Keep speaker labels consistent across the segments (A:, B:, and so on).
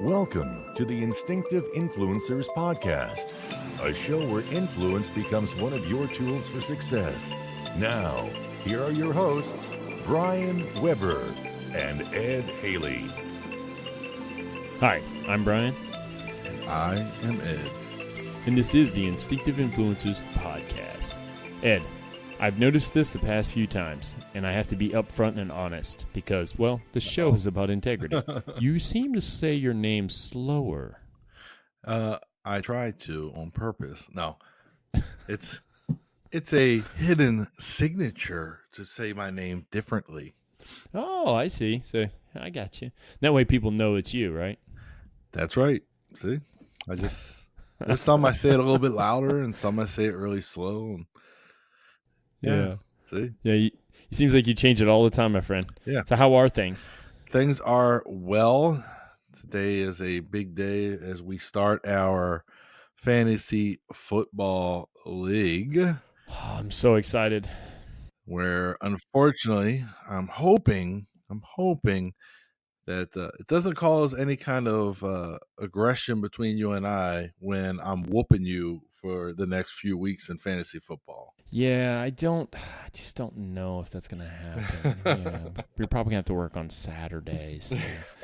A: Welcome to the Instinctive Influencers podcast, a show where influence becomes one of your tools for success. Now, here are your hosts, Brian Weber and Ed Haley.
B: Hi, I'm Brian.
C: And I am Ed.
B: And this is the Instinctive Influencers podcast. Ed, I've noticed this the past few times, and I have to be upfront and honest because, well, the show is about integrity. You seem to say your name slower.
C: I tried to on purpose. No, it's a hidden signature to say my name differently.
B: Oh, I see. So I got you. That way people know it's you, right?
C: That's right. See, there's some I say it a little bit louder, and some I say it really slow. And
B: yeah.
C: See?
B: Yeah, it seems like you change it all the time, my friend.
C: Yeah.
B: So how are things?
C: Things are well. Today is a big day as we start our fantasy football league.
B: Oh, I'm so excited.
C: Where unfortunately, I'm hoping that it doesn't cause any kind of aggression between you and I when I'm whooping you for the next few weeks in fantasy football.
B: Yeah, I just don't know if that's going to happen. Yeah, we're probably going to have to work on Saturdays.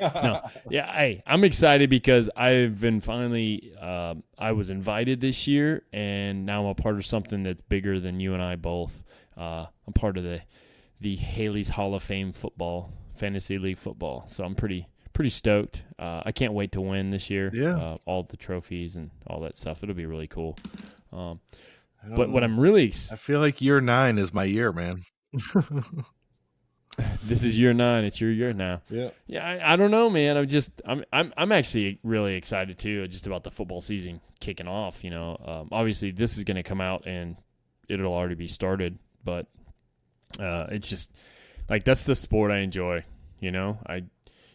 B: No, yeah, hey, I'm excited because I've been finally, I was invited this year, and now I'm a part of something that's bigger than you and I both. I'm part of the Haley's Hall of Fame football, fantasy league football, so I'm pretty stoked. I can't wait to win this year.
C: Yeah.
B: All the trophies and all that stuff. It'll be really cool. But what I'm really
C: I feel like year 9 is my year, man.
B: This is year 9. It's your year now. Yeah. I don't know, man. I'm actually really excited too, just about the football season kicking off. You know, obviously this is going to come out and it'll already be started, but it's just like that's the sport I enjoy. You know,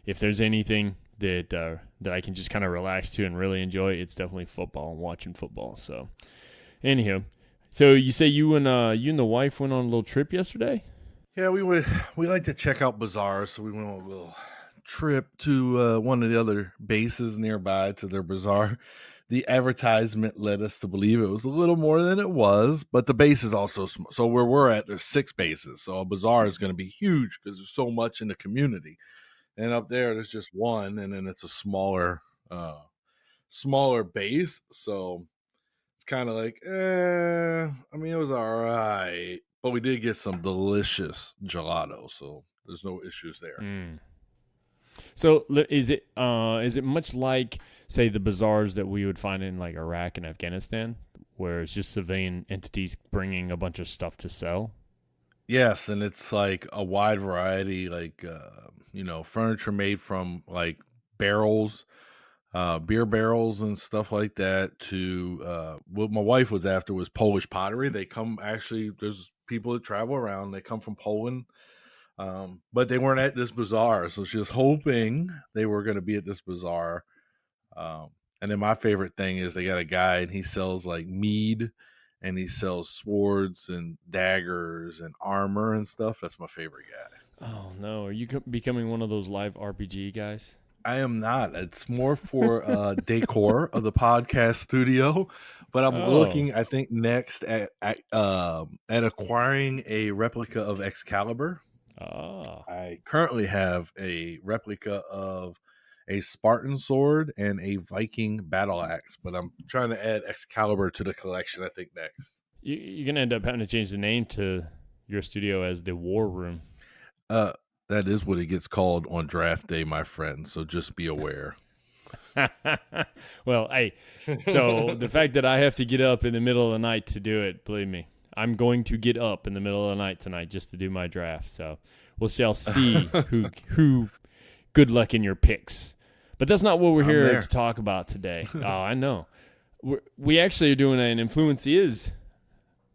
B: if there's anything that I can just kind of relax to and really enjoy, it's definitely football and watching football. So, anyhow. So you say you and the wife went on a little trip yesterday?
C: Yeah, we like to check out Bazaar, so we went on a little trip to one of the other bases nearby to their Bazaar. The advertisement led us to believe it was a little more than it was, but the base is also small. So where we're at, there's 6 bases, so a Bazaar is going to be huge because there's so much in the community. And up there's just one, and then it's a smaller base, so kind of like, I mean, it was all right, but we did get some delicious gelato, so there's no issues there.
B: So is it much like, say, the bazaars that we would find in like Iraq and Afghanistan, where it's just civilian entities bringing a bunch of stuff to sell?
C: Yes, and it's like a wide variety, like furniture made from like barrels, beer barrels and stuff like that, to what my wife was after was Polish pottery. They come, actually, there's people that travel around, they come from Poland, but they weren't at this bazaar, so she was hoping they were going to be at this bazaar. And then my favorite thing is they got a guy and he sells like mead, and he sells swords and daggers and armor and stuff. That's my favorite guy.
B: Oh no, are you becoming one of those live RPG guys?
C: I am not. It's more for decor of the podcast studio, but I'm looking, I think, next at acquiring a replica of Excalibur. I currently have a replica of a Spartan sword and a Viking battle axe, but I'm trying to add Excalibur to the collection, I think, next.
B: You're going to end up having to change the name to your studio as the War Room.
C: That is what it gets called on draft day, my friend, so just be aware.
B: Well, hey, so the fact that I have to get up in the middle of the night to do it, believe me, I'm going to get up in the middle of the night tonight just to do my draft. So we'll shall see who good luck in your picks. But that's not what we're here to talk about today. Oh, I know. We actually are doing an Influence Is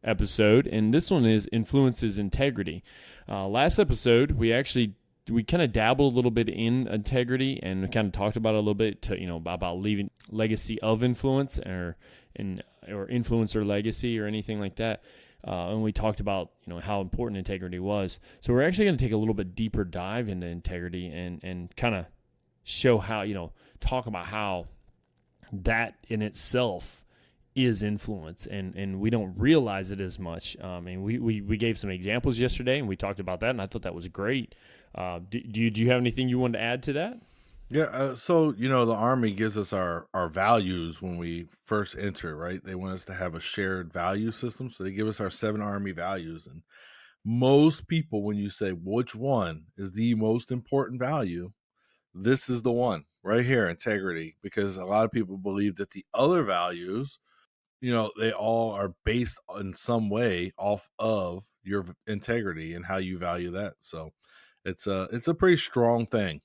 B: episode, and this one is Influence's Integrity. Last episode, we kind of dabbled a little bit in integrity, and we kind of talked about it a little bit about leaving legacy of influence or influencer legacy or anything like that. And we talked about how important integrity was. So we're actually going to take a little bit deeper dive into integrity and kind of show how talk about how that in itself is influence, and we don't realize it as much. And we gave some examples yesterday, and we talked about that, and I thought that was great. Do you have anything you wanted to add to that?
C: Yeah, so the Army gives us our values when we first enter, right? They want us to have a shared value system, so they give us our 7 Army values. And most people, when you say which one is the most important value, this is the one right here, integrity, because a lot of people believe that the other values, they all are based in some way off of your integrity and how you value that. So it's a pretty strong thing.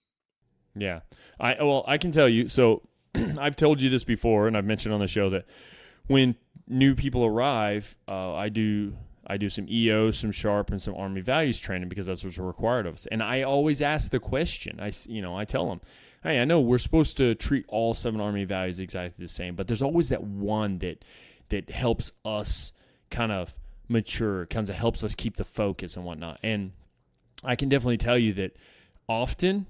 B: Yeah, I can tell you. So I've told you this before, and I've mentioned on the show that when new people arrive, I do some EO, some Sharp, and some Army values training because that's what's required of us. And I always ask the question. I tell them, hey, I know we're supposed to treat all 7 Army values exactly the same, but there's always that one that helps us kind of mature, kind of helps us keep the focus and whatnot. And I can definitely tell you that often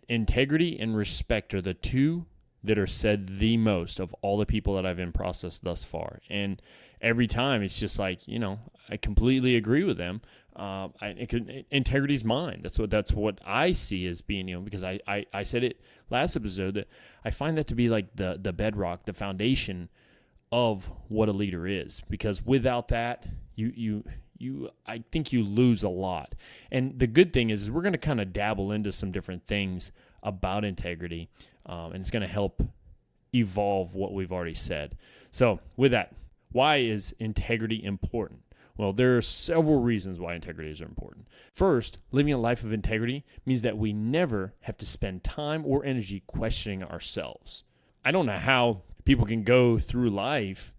B: integrity and respect are the two that are said the most of all the people that I've in process thus far. And every time it's just like, I completely agree with them. Integrity is mine. That's what I see as being, because I said it last episode that I find that to be like the bedrock, the foundation of what a leader is, because without that, I think you lose a lot. And the good thing is we're going to kind of dabble into some different things about integrity, and it's going to help evolve what we've already said. So with that, why is integrity important? Well, there are several reasons why integrity is important. First, living a life of integrity means that we never have to spend time or energy questioning ourselves. I don't know how people can go through life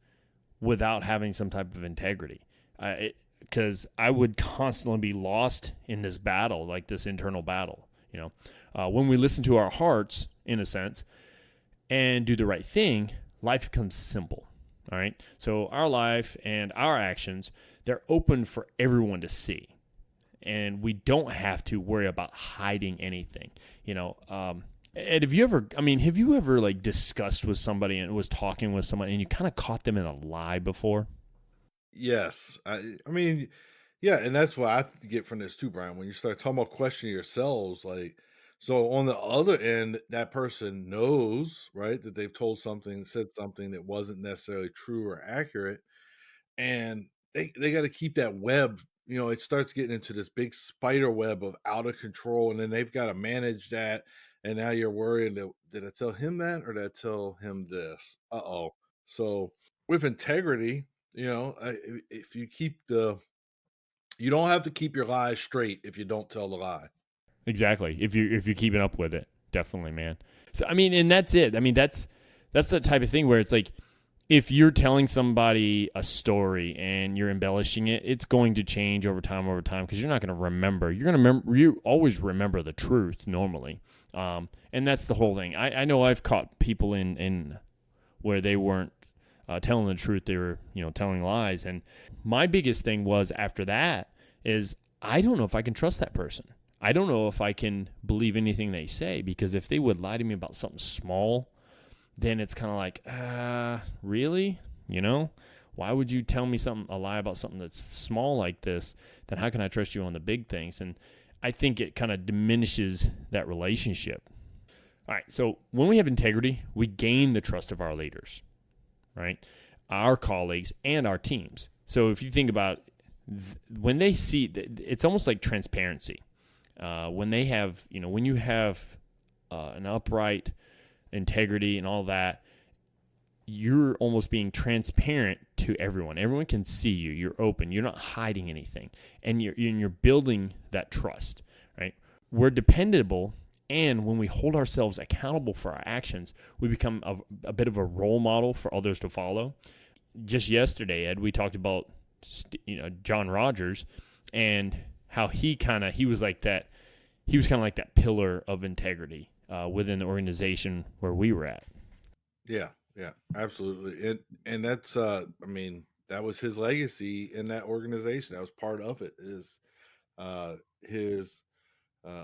B: without having some type of integrity. Because I would constantly be lost in this battle, like this internal battle. When we listen to our hearts, in a sense, and do the right thing, life becomes simple. All right. So our life and our actions, they're open for everyone to see, and we don't have to worry about hiding anything. And have you ever like discussed with somebody and was talking with someone and you kind of caught them in a lie before?
C: Yes. I mean, yeah, and that's what I get from this too, Brian. When you start talking about questioning yourselves, like, so on the other end, that person knows, right, that they've said something that wasn't necessarily true or accurate, and they got to keep that web. It starts getting into this big spider web of out of control, and then they've got to manage that. And now you're worried that, did I tell him that or did I tell him this? Uh-oh. So with integrity, if you you don't have to keep your lies straight if you don't tell the lie.
B: Exactly. If you're keeping up with it, definitely, man. So and that's it. That's the type of thing where it's like, if you're telling somebody a story and you're embellishing it, it's going to change over time because you're not going to remember. You always remember the truth normally, and that's the whole thing. I know I've caught people in where they weren't telling the truth; they were telling lies. And my biggest thing was after that is I don't know if I can trust that person. I don't know if I can believe anything they say, because if they would lie to me about something small, then it's kind of like, really? Why would you tell me a lie about something that's small like this? Then how can I trust you on the big things? And I think it kind of diminishes that relationship. All right, so when we have integrity, we gain the trust of our leaders, right? Our colleagues and our teams. So if you think about when they see, it's almost like transparency. When they have, when you have an upright integrity and all that, you're almost being transparent to everyone. Everyone can see you. You're open. You're not hiding anything, and you're building that trust, right? We're dependable, and when we hold ourselves accountable for our actions, we become a bit of a role model for others to follow. Just yesterday, Ed, we talked about John Rogers and how he was like that. He was kind of like that pillar of integrity within the organization where we were at.
C: Yeah, absolutely. And that's that was his legacy in that organization. That was part of it, is his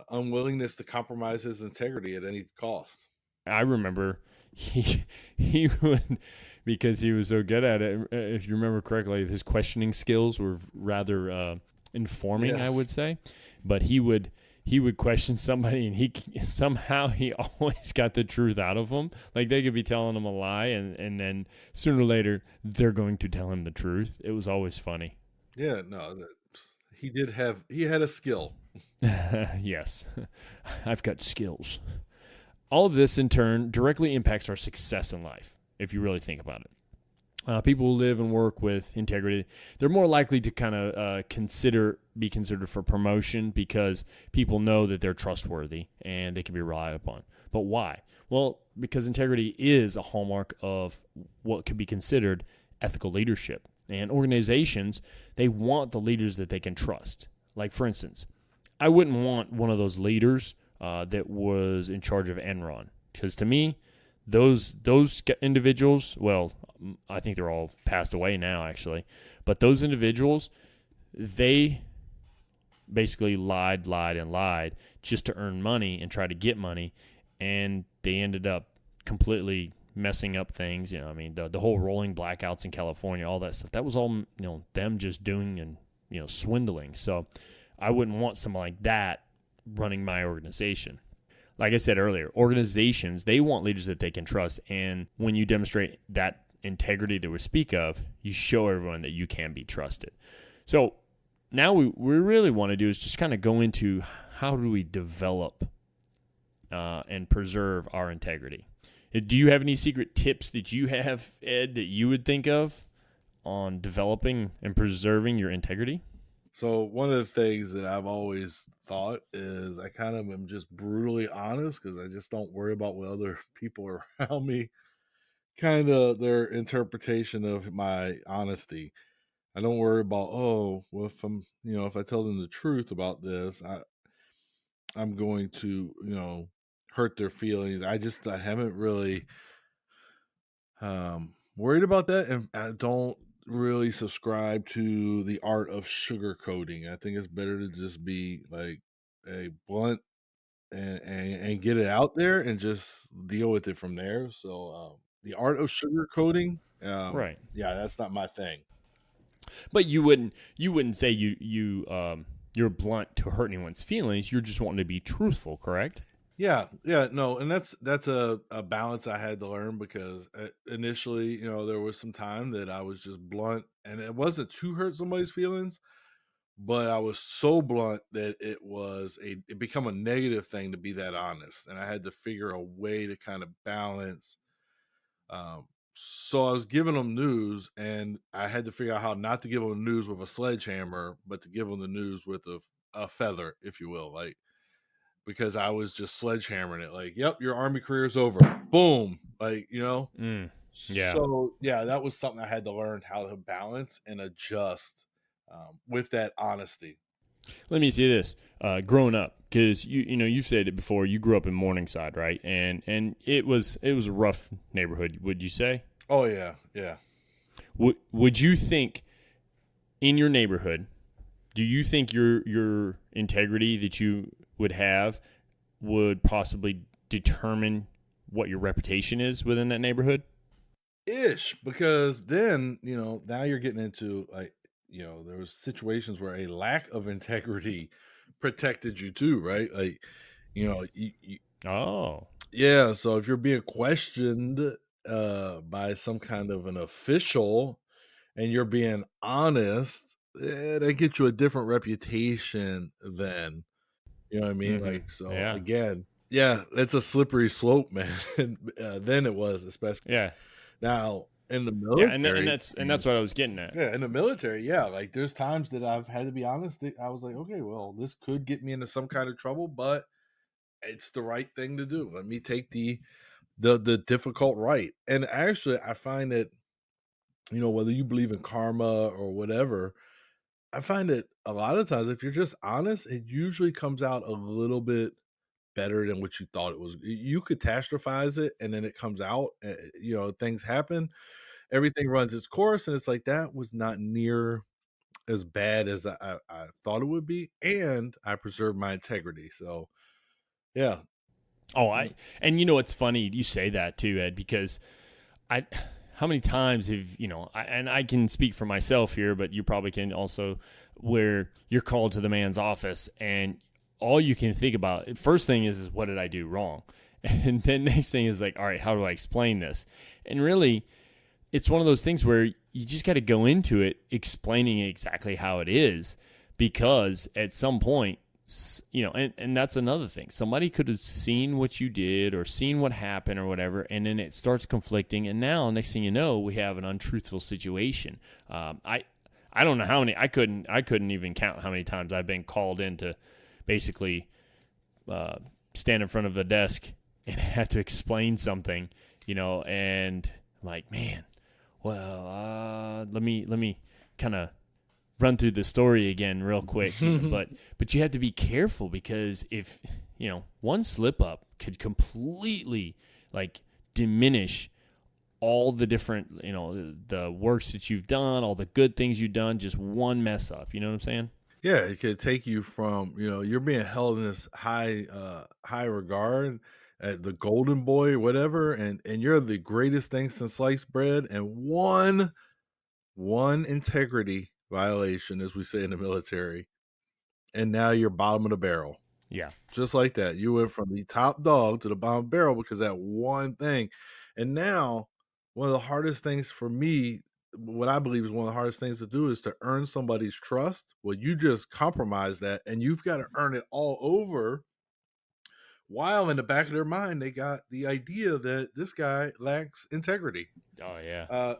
C: unwillingness to compromise his integrity at any cost.
B: I remember he would, because he was so good at it. If you remember correctly, his questioning skills were rather informing,
C: Yeah.
B: I would say. But he would question somebody, and he always got the truth out of them. Like they could be telling him a lie, and then sooner or later they're going to tell him the truth. It was always funny.
C: Yeah, no, he had a skill.
B: Yes, I've got skills. All of this, in turn, directly impacts our success in life, if you really think about it. People who live and work with integrity, they're more likely to kind of be considered for promotion because people know that they're trustworthy and they can be relied upon. But why? Well, because integrity is a hallmark of what could be considered ethical leadership. And organizations, they want the leaders that they can trust. Like, for instance, I wouldn't want one of those leaders that was in charge of Enron, because to me, those individuals, well, I think they're all passed away now, actually, but those individuals, they basically lied just to earn money and try to get money, and they ended up completely messing up things. I mean, the whole rolling blackouts in California, all that stuff, that was all them just doing and swindling. So I wouldn't want someone like that running my organization. Like I said earlier, organizations, they want leaders that they can trust. And when you demonstrate that integrity that we speak of, you show everyone that you can be trusted. So now we really want to do is just kind of go into how do we develop and preserve our integrity. Do you have any secret tips that you have, Ed, that you would think of on developing and preserving your integrity?
C: So one of the things that I've always thought is I kind of am just brutally honest because I just don't worry about what other people around me kind of their interpretation of my honesty. I don't worry about, oh, well, if I tell them the truth about this, I'm going to, hurt their feelings. I haven't really worried about that, and I don't really subscribe to the art of sugarcoating. I think it's better to just be like a blunt and get it out there and just deal with it from there. So the art of sugarcoating,
B: Right.
C: yeah, that's not my thing.
B: But you wouldn't say you're blunt to hurt anyone's feelings. You're just wanting to be truthful, correct?
C: Yeah, no, and that's a balance I had to learn because initially, there was some time that I was just blunt, and it wasn't to hurt somebody's feelings, but I was so blunt that it become a negative thing to be that honest, and I had to figure a way to kind of balance. Um, so I was giving them news, and I had to figure out how not to give them the news with a sledgehammer, but to give them the news with a feather, if you will, like because I was just sledgehammering it, like, "Yep, your army career is over." Boom, like
B: Yeah.
C: So yeah, that was something I had to learn how to balance and adjust with that honesty.
B: Let me see this. Growing up, because you've said it before. You grew up in Morningside, right? And it was a rough neighborhood. Would you say?
C: Oh yeah, yeah.
B: Would you think in your neighborhood? Do you think your integrity that you would have would possibly determine what your reputation is within that neighborhood?
C: Ish, because then now you're getting into like there was situations where a lack of integrity protected you too, right? Like you
B: Oh.
C: yeah. So if you're being questioned by some kind of an official and you're being honest, that gets you a different reputation then. You know what I mean?
B: Mm-hmm.
C: Like, so
B: Yeah.
C: again, yeah, it's a slippery slope, man. Then it was, especially
B: Yeah.
C: now in the
B: Yeah. And
C: military.
B: that's what I was getting at.
C: Yeah, in the military, yeah, like there's times that I've had to be honest. I was like, okay, well, this could get me into some kind of trouble, but it's the right thing to do. Let me take the difficult right. And actually, I find that whether you believe in karma or whatever, I find that a lot of times if you're just honest, it usually comes out a little bit better than what you thought it was. You catastrophize it and then it comes out, things happen, everything runs its course, and it's like that was not near as bad as I thought it would be, and I preserved my integrity. So, yeah.
B: Oh, and you know, it's funny you say that too, Ed, because I, how many times have, and I can speak for myself here, but you probably can also, where you're called to the man's office and all you can think about, first thing is what did I do wrong? And then next thing is like, all right, how do I explain this? And really, it's one of those things where you just got to go into it explaining exactly how it is, because at some point, and that's another thing. Somebody could have seen what you did or seen what happened or whatever, and then it starts conflicting. And now, next thing you know, we have an untruthful situation. I don't know how many. I couldn't even count how many times I've been called in to basically stand in front of the desk and have to explain something, and I'm like, man, well, let me kind of run through the story again real quick. But you have to be careful, because if one slip up could completely like diminish all the different the works that you've done, all the good things you've done. Just one mess up, you know what I'm saying?
C: Yeah, it could take you from, you're being held in this high regard at the golden boy or whatever, and you're the greatest thing since sliced bread, and one integrity violation, as we say in the military, and now you're bottom of the barrel.
B: Yeah.
C: Just like that. You went from the top dog to the bottom barrel because that one thing. And now, one of the hardest things for me, what I believe is one of the hardest things to do, is to earn somebody's trust. Well, you just compromise that, and you've got to earn it all over, while in the back of their mind, they got the idea that this guy lacks integrity.
B: Oh yeah.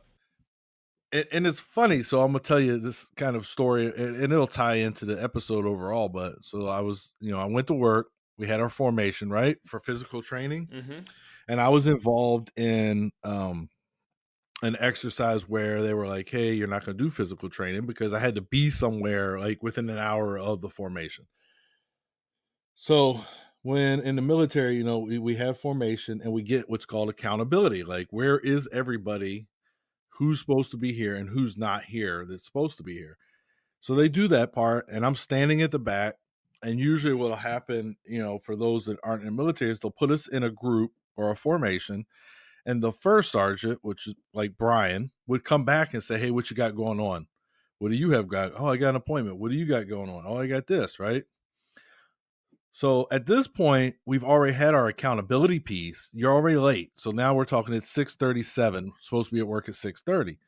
C: And it's funny. So I'm gonna tell you this kind of story, and it'll tie into the episode overall. But so I was, I went to work. We had our formation, right, for physical training, and I was involved in an exercise where they were like, "Hey, you're not going to do physical training," because I had to be somewhere like within an hour of the formation. So when in the military, we have formation and we get what's called accountability. Like, where is everybody? Who's supposed to be here and who's not here that's supposed to be here? So they do that part, and I'm standing at the back. And usually what'll happen, for those that aren't in the military, is they'll put us in a group or a formation, and the first sergeant, which is like Brian, would come back and say, "Hey, what you got going on? What do you have got? Oh, I got an appointment. What do you got going on? Oh, I got this," right? So at this point, we've already had our accountability piece. You're already late. So now we're talking at 6:37, supposed to be at work at 6:30.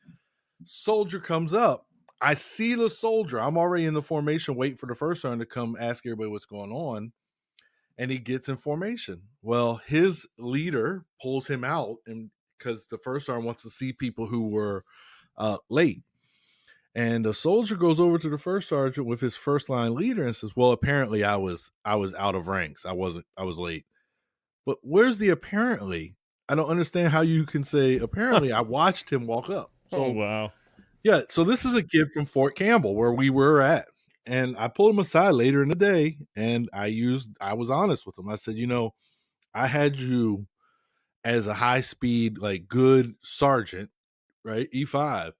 C: Soldier comes up. I see the soldier. I'm already in the formation waiting for the first sergeant to come ask everybody what's going on. And he gets in formation. Well, his leader pulls him out, and because the first sergeant wants to see people who were late. And the soldier goes over to the first sergeant with his first line leader and says, "Well, apparently I was out of ranks. I was late." But where's the apparently? I don't understand how you can say apparently. I watched him walk up. So,
B: Oh wow.
C: yeah, so this is a kid from Fort Campbell where we were at. And I pulled him aside later in the day, and I was honest with him. I said, I had you as a high speed, like good sergeant, right? E5.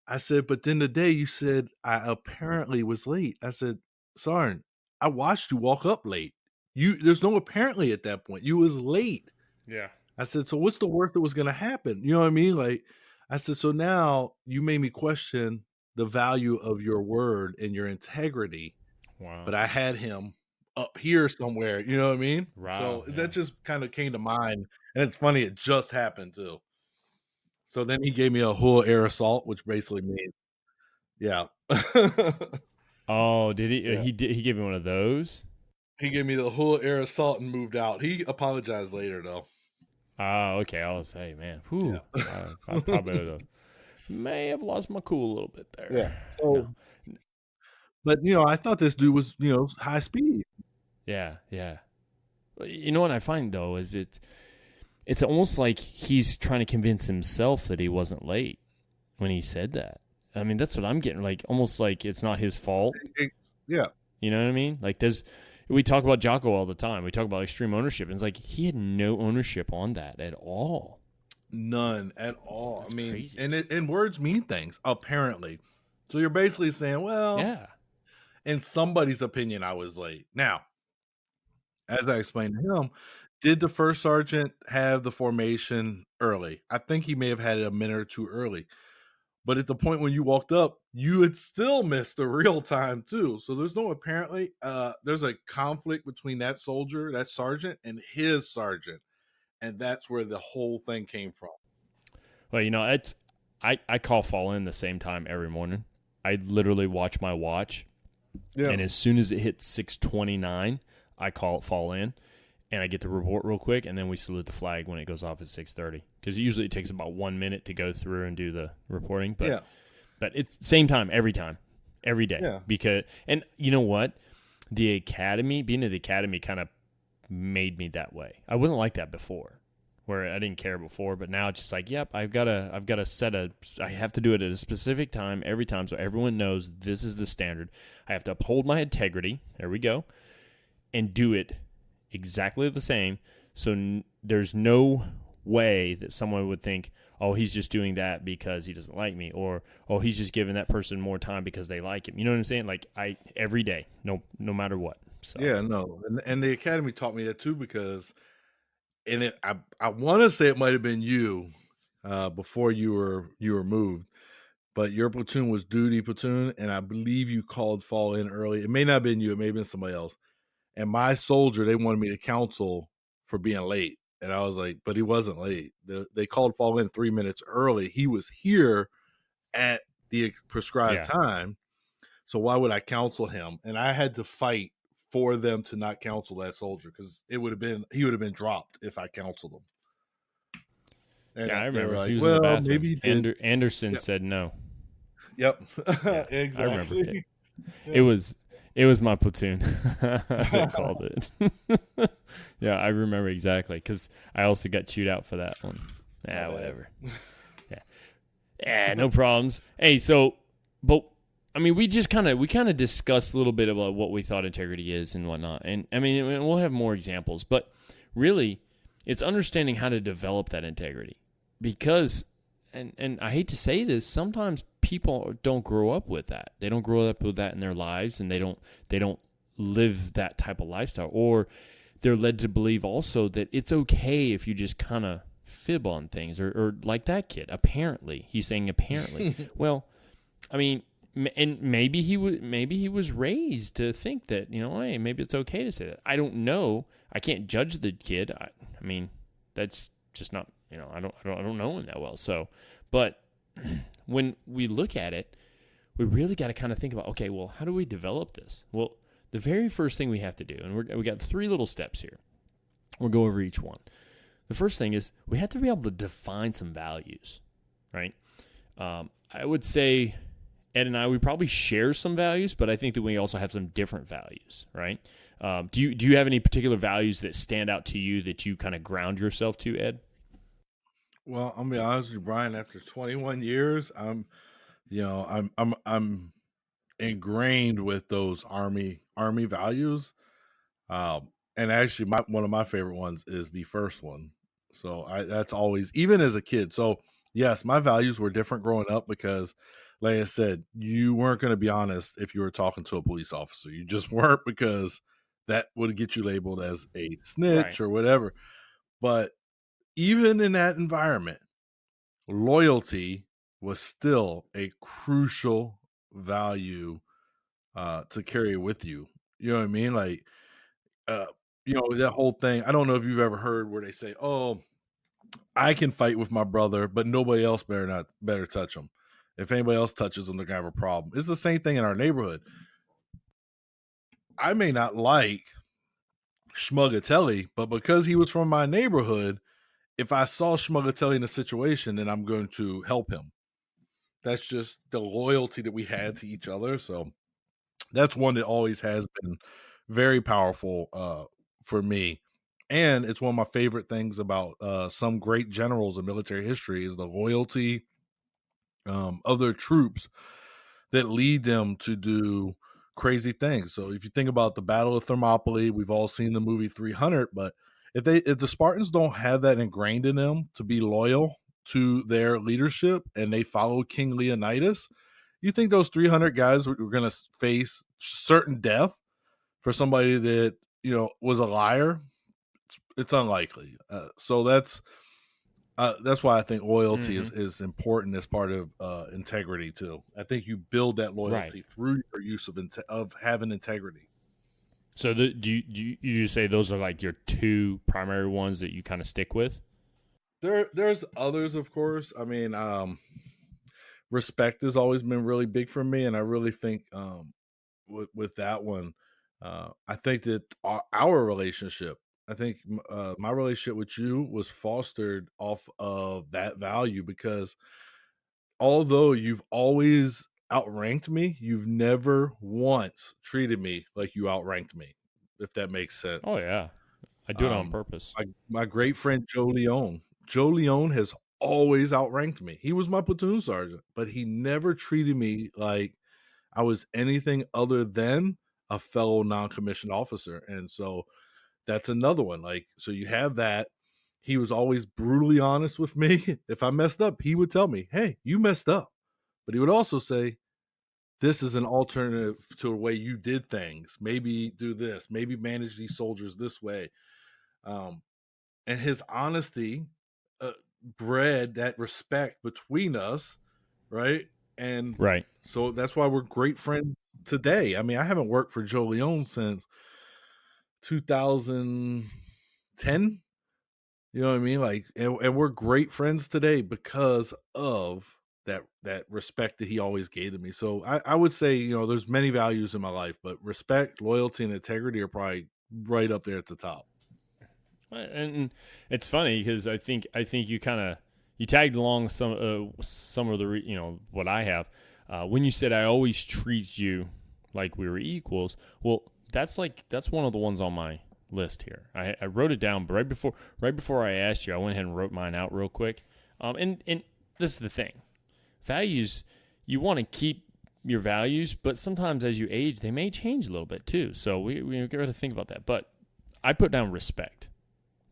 C: I said, but then the day you said I apparently was late. I said, Sergeant, I watched you walk up late. There's no apparently at that point. You was late.
B: Yeah.
C: I said, so what's the work that was going to happen? You know what I mean? Like, I said, so now you made me question the value of your word and your integrity.
B: Wow.
C: But I had him up here somewhere. You know what I mean?
B: Wow,
C: So
B: yeah.
C: that just kind of came to mind. And it's funny, it just happened too. So then he gave me a whole air assault, which basically means, yeah.
B: Oh, did he?
C: Yeah.
B: He gave me one of those.
C: He gave me the whole air assault and moved out. He apologized later, though.
B: Oh, okay. I was say, man, whew, I probably may have lost my cool a little bit there.
C: Yeah. So, but I thought this dude was high speed.
B: Yeah, yeah. You know what I find though is it's almost like he's trying to convince himself that he wasn't late when he said that. I mean, that's what I'm getting. Like almost like it's not his fault.
C: Yeah.
B: You know what I mean? Like we talk about Jocko all the time. We talk about extreme ownership. And it's like he had no ownership on that at all.
C: None at all.
B: That's crazy.
C: And words mean things, apparently. So you're basically saying, well,
B: yeah,
C: in somebody's opinion, I was late. Now, as I explained to him, Did the first sergeant have the formation early? I think he may have had it a minute or two early. But at the point when you walked up, you had still missed the real time too. So there's no apparently there's a conflict between that soldier, that sergeant, and his sergeant. And that's where the whole thing came from.
B: Well, it's I call fall in the same time every morning. I literally watch my watch, and as soon as it hits 6:29, I call it fall in, and I get the report real quick, and then we salute the flag when it goes off at 6:30, because usually it takes about 1 minute to go through and do the reporting. But it's same time every day.
C: Yeah.
B: Because, and you know what, being at the academy kind of made me that way. I wasn't like that before, where I didn't care before, but now it's just like, yep, I've got to I have to do it at a specific time every time, so everyone knows this is the standard. I have to uphold my integrity. There we go, and do it exactly the same. So there's no way that someone would think, oh, he's just doing that because he doesn't like me, or oh, he's just giving that person more time because they like him. You know what I'm saying? Like, every day, no matter what. So.
C: Yeah, no, and the academy taught me that too, because I want to say it might have been you before you were moved, but your platoon was duty platoon, and I believe you called fall in early. It may not have been you, it may have been somebody else. And my soldier, they wanted me to counsel for being late, and I was like, but he wasn't late. They called fall in 3 minutes early. He was here at the prescribed time, so why would I counsel him? And I had to fight for them to not counsel that soldier, because he would have been dropped if I counseled him. And
B: I remember.
C: Like,
B: he was in the bathroom.
C: Maybe
B: Anderson said no.
C: Yep.
B: Yeah,
C: exactly.
B: I remember it. It was my platoon that called it. Yeah, I remember exactly, because I also got chewed out for that one. Yeah, whatever. Yeah, no problems. Hey, but I mean, we kind of discussed a little bit about what we thought integrity is and whatnot, and I mean, we'll have more examples, but really, it's understanding how to develop that integrity, because, and I hate to say this, sometimes people don't grow up with that. They don't grow up with that in their lives, and they don't live that type of lifestyle, or they're led to believe also that it's okay if you just kind of fib on things, or like that kid. Apparently, he's saying apparently. Well, I mean. And maybe he was raised to think that, hey, maybe it's okay to say that. I don't know. I can't judge the kid. I mean, that's just not, I don't know him that well. So, but when we look at it, we really got to kind of think about, okay, well, how do we develop this? Well, the very first thing we have to do, and we got 3 little steps here. We'll go over each one. The first thing is we have to be able to define some values, right? I would say Ed and I, we probably share some values, but I think that we also have some different values, right? Do you have any particular values that stand out to you that you kind of ground yourself to, Ed?
C: Well, I'll be honest with you, Brian. After 21 years, I'm ingrained with those army values. And actually, one of my favorite ones is the first one. So that's always, even as a kid. So yes, my values were different growing up, because, like I said, you weren't going to be honest if you were talking to a police officer. You just weren't, because that would get you labeled as a snitch or whatever. But even in that environment, loyalty was still a crucial value to carry with you. You know what I mean? Like, that whole thing. I don't know if you've ever heard where they say, "Oh, I can fight with my brother, but nobody else better touch him. If anybody else touches him, they're gonna have a problem." It's the same thing in our neighborhood. I may not like Schmugatelli, but because he was from my neighborhood, if I saw Schmugatelli in a situation, then I'm going to help him. That's just the loyalty that we had to each other. So that's one that always has been very powerful for me. And it's one of my favorite things about some great generals in military history is the loyalty of their troops that lead them to do crazy things. So if you think about the Battle of Thermopylae, we've all seen the movie 300, but if the Spartans don't have that ingrained in them to be loyal to their leadership, and they followed King Leonidas, you think those 300 guys were going to face certain death for somebody that was a liar? it's unlikely. So that's why I think loyalty
B: Mm-hmm.
C: is important as part of integrity too. I think you build that
B: Right.
C: loyalty through your use of having integrity.
B: So do you just say those are like your two primary ones that you kind of stick with?
C: There's others, of course. I mean, respect has always been really big for me, and I really think with that one, I think that our relationship, I think my relationship with you was fostered off of that value because although you've always outranked me, you've never once treated me like you outranked me, if that makes
B: Oh
C: sense.
B: yeah, I do it on
C: Um,
B: purpose.
C: my great friend Joe Leone. Joe Leone has always outranked me. He was my platoon sergeant, but he never treated me like I was anything other than a fellow non-commissioned officer. And so that's another one. Like, so you have that. He was always brutally honest with me. If I messed up, he would tell me, "Hey, you messed up." But he would also say, "This is an alternative to the way you did things. Maybe do this. Maybe manage these soldiers this way." Um, and his honesty uh, bred that respect between us, right? And
B: Right.
C: so that's why we're great friends today. I mean, I haven't worked for Joe Leone since 2010. You know what I mean? Like, and we're great friends today because of that respect that he always gave to me. So I would say, there's many values in my life, but respect, loyalty, and integrity are probably right up there at the top.
B: And it's funny because I think you tagged along some of the what I have when you said I always treat you like we were equals. Well, that's one of the ones on my list here. I wrote it down, but right before I asked you, I went ahead and wrote mine out real quick. And this is the thing, values, you want to keep your values, but sometimes as you age, they may change a little bit too. So we got to think about that. But I put down respect.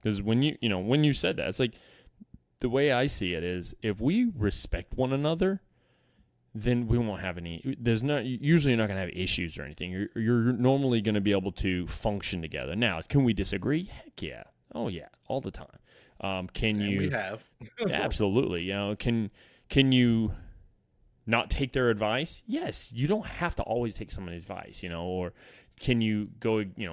B: Because when you said that, it's like the way I see it is if we respect one another, then we won't have any. Usually you're not going to have issues or anything. You're normally going to be able to function together. Now, can we disagree? Heck yeah. Oh yeah, all the time. Can
C: And we
B: you?
C: have.
B: Absolutely. Can you not take their advice? Yes, you don't have to always take somebody's advice, or can you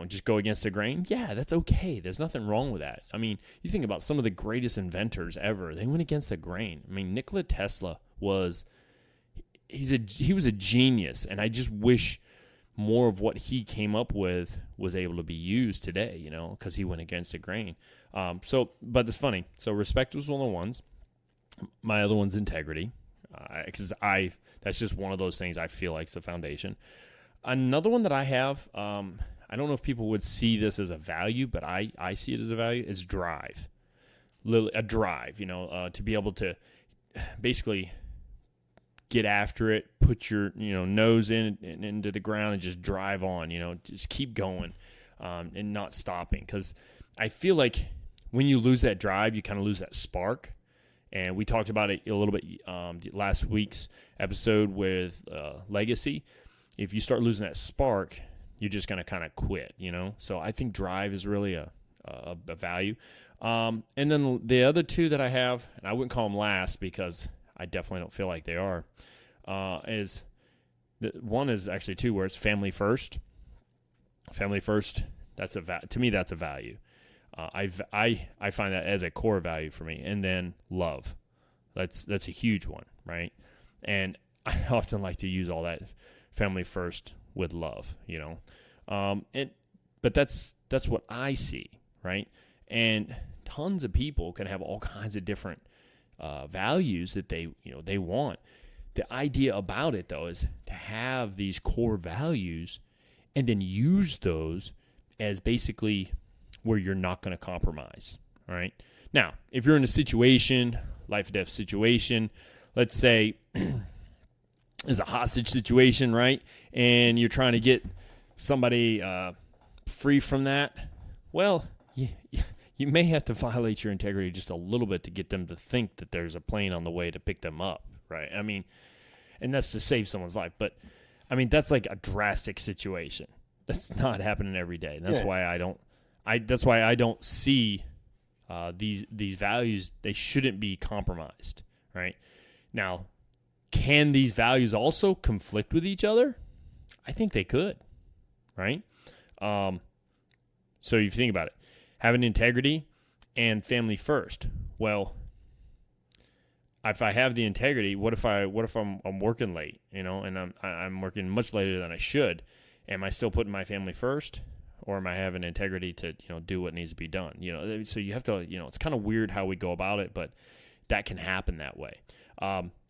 B: just go against the grain? Yeah, that's okay. There's nothing wrong with that. I mean, you think about some of the greatest inventors ever. They went against the grain. I mean, Nikola Tesla he was a genius, and I just wish more of what he came up with was able to be used today, because he went against the grain. But it's funny. So respect was one of the ones. My other one's integrity, because that's just one of those things I feel like is the foundation. Another one that I have, I don't know if people would see this as a value, but I see it as a value, is drive. A drive, to be able to basically get after it, put your nose into the ground and just drive on, just keep going and not stopping. Because I feel like when you lose that drive, you kind of lose that spark. And we talked about it a little bit last week's episode with Legacy. If you start losing that spark, you're just going to kind of quit, So I think drive is really a value. And then the other two that I have, and I wouldn't call them last because I definitely don't feel like they are, one is actually two, where it's family first. Family first, to me, that's a value. I find that as a core value for me. And then love. That's a huge one, right? And I often like to use all that family first with love, but that's what I see, right? And tons of people can have all kinds of different values that they want. The idea about it, though, is to have these core values and then use those as basically where you're not going to compromise, all right? Now, if you're in a situation, life or death situation, let's say it's a hostage situation, right? And you're trying to get somebody free from that, well, you may have to violate your integrity just a little bit to get them to think that there's a plane on the way to pick them up, right? I mean, and that's to save someone's life. But, I mean, that's like a drastic situation. That's not happening every day. And that's why I That's why I don't see these values. They shouldn't be compromised, right? Now, can these values also conflict with each other? I think they could, right? So you think about it, having integrity and family first. Well, if I have the integrity, what if I'm working late, and I'm working much later than I should? Am I still putting my family first, or am I having integrity to do what needs to be done? So you have to it's kind of weird how we go about it, but that can happen that way.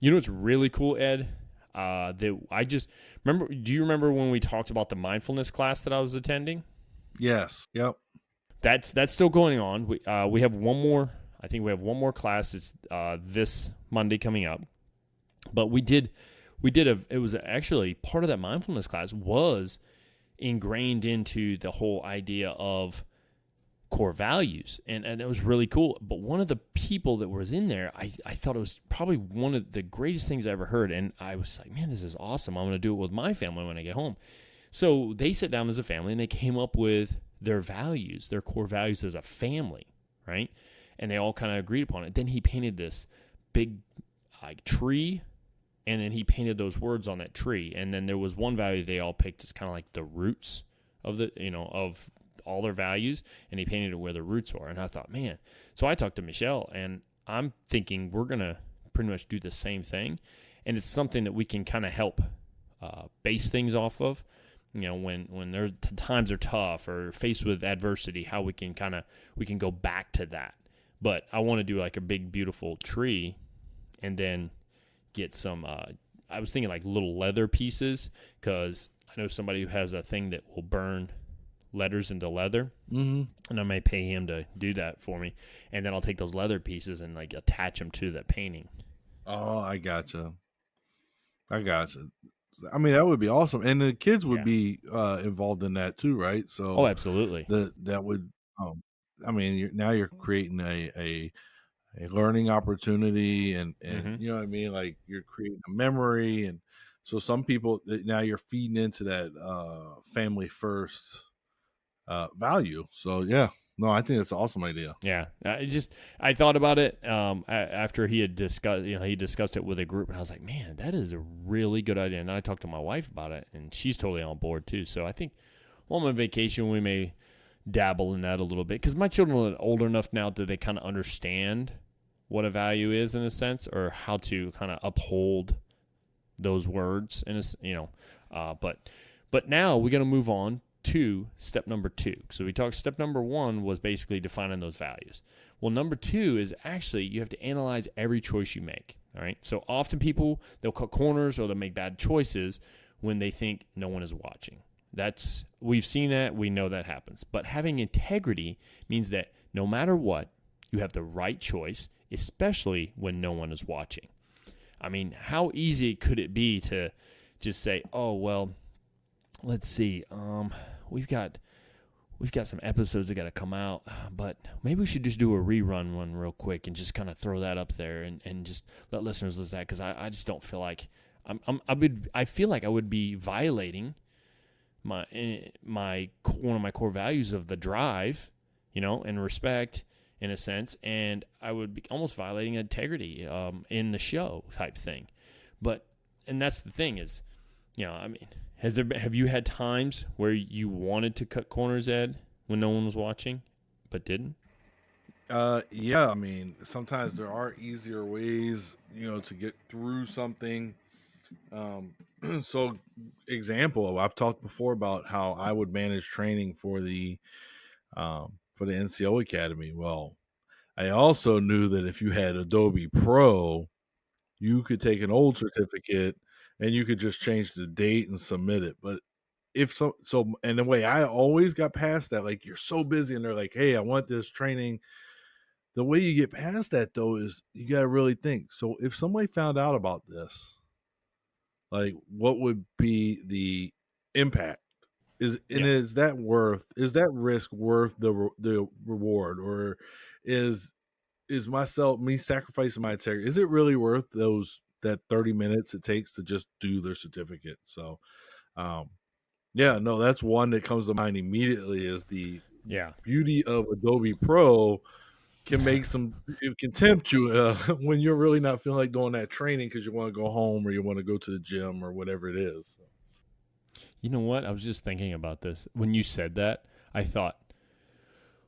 B: It's really cool, Ed. That I just remember. Do you remember when we talked about the mindfulness class that I was attending?
C: Yes. Yep.
B: That's still going on. We have one more. I think we have one more class. It's this Monday coming up. But it was actually part of that mindfulness class was ingrained into the whole idea of core values. And it was really cool. But one of the people that was in there, I thought it was probably one of the greatest things I ever heard. And I was like, man, this is awesome. I'm going to do it with my family when I get home. So they sit down as a family and they came up with their values, their core values as a family, right? And they all kind of agreed upon it. Then he painted this big tree, and then he painted those words on that tree. And then there was one value they all picked as kind of like the roots of of all their values, and he painted it where the roots were. And I thought, man. So I talked to Michelle, and I'm thinking we're gonna pretty much do the same thing, and it's something that we can kind of help base things off of. When there's times are tough or faced with adversity, how we can go back to that. But I want to do like a big, beautiful tree, and then get some, I was thinking like little leather pieces, because I know somebody who has a thing that will burn letters into leather, and I may pay him to do that for me. And then I'll take those leather pieces and like attach them to that painting.
C: Oh, I gotcha. I mean, that would be awesome, and the kids would be involved in that too, right? So,
B: Oh, absolutely.
C: That would, I mean, now you're creating a learning opportunity, and you know what I mean. Like, you're creating a memory, and so some people now you're feeding into that family first value. So yeah, no, I think it's an awesome idea.
B: Yeah, I thought about it after he had discussed it with a group, and I was like, man, that is a really good idea. And I talked to my wife about it, and she's totally on board too. So I think while I'm on vacation, we may dabble in that a little bit, because my children are older enough now that they kind of understand what a value is in a sense, or how to kind of uphold those words in but now we're going to move on to step number 2. So we talked, step number 1 was basically defining those values. Well, number 2 is actually you have to analyze every choice you make. All right. So often people, they'll cut corners or they'll make bad choices when they think no one is watching. We've seen that. We know that happens. But having integrity means that no matter what, you have the right choice, especially when no one is watching. I mean, how easy could it be to just say, oh, well, let's see, we've got some episodes that got to come out, but maybe we should just do a rerun one real quick and just kind of throw that up there and just let listeners listen to that, because I just don't feel like I feel like I would be violating one of my core values of the drive, and respect in a sense, and I would be almost violating integrity in the show type thing. And that's the thing is, I mean, have you had times where you wanted to cut corners, Ed, when no one was watching, but didn't?
C: Yeah, I mean, sometimes there are easier ways, to get through something. So, example, I've talked before about how I would manage training for the NCO Academy. Well, I also knew that if you had Adobe Pro, you could take an old certificate and you could just change the date and submit it. But and the way I always got past that, like, you're so busy and they're like, hey, I want this training. The way you get past that, though, is you got to really think. So if somebody found out about this, like, what would be the impact? Is that risk worth the reward, or is me sacrificing my integrity, is it really worth that 30 minutes it takes to just do their certificate? So yeah, no, that's one that comes to mind immediately, is the
B: Yeah.
C: beauty of Adobe Pro can make it can tempt you when you're really not feeling like doing that training because you want to go home or you want to go to the gym or whatever it is.
B: You know what? I was just thinking about this. When you said that, I thought,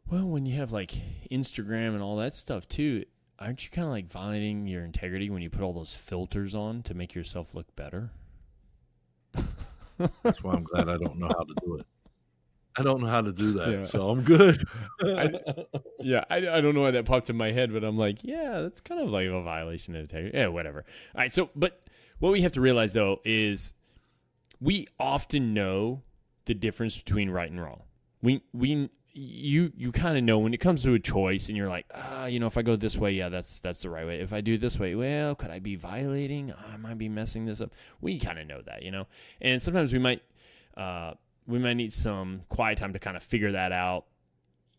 B: well, when you have like Instagram and all that stuff too, aren't you kind of like violating your integrity when you put all those filters on to make yourself look better?
C: That's why I'm glad I don't know how to do it. I don't know how to do that,
B: Yeah.
C: so I'm good.
B: I don't know why that popped in my head, but I'm like, yeah, that's kind of like a violation of integrity. Yeah, whatever. All right, so, but what we have to realize, though, is we often know the difference between right and wrong. You kind of know when it comes to a choice, and you're like, if I go this way, yeah, that's the right way. If I do this way, well, could I be violating? I might be messing this up. We kind of know that, and sometimes we might need some quiet time to kind of figure that out.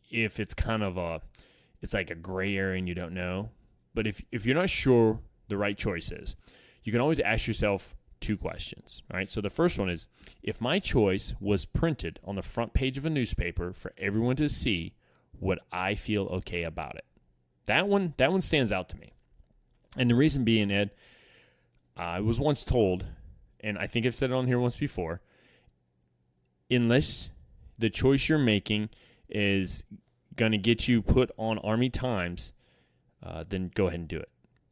B: If it's kind of it's like a gray area and you don't know. But if you're not sure the right choice is, you can always ask yourself 2 questions. All right. So the first one is, if my choice was printed on the front page of a newspaper for everyone to see, would I feel okay about it? That one stands out to me. And the reason being, Ed, I was once told, and I think I've said it on here once before, unless the choice you're making is going to get you put on Army Times, then go ahead and do it.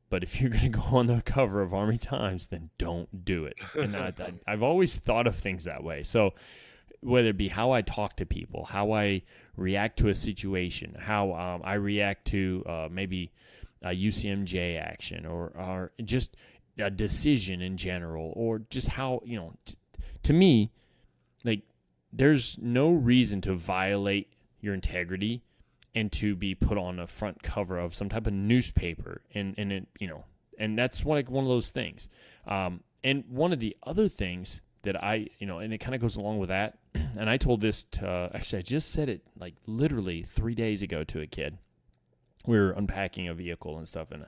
B: But if you're going to go on the cover of Army Times, then don't do it. And I've always thought of things that way. So whether it be how I talk to people, how I react to a situation, how I react to maybe a UCMJ action or just a decision in general, or just how, to me, like, there's no reason to violate your integrity and to be put on a front cover of some type of newspaper, and it, and that's one of those things. And one of the other things that and it kind of goes along with that, and I told this to, actually, I just said it like literally 3 days ago to a kid. We were unpacking a vehicle and stuff, and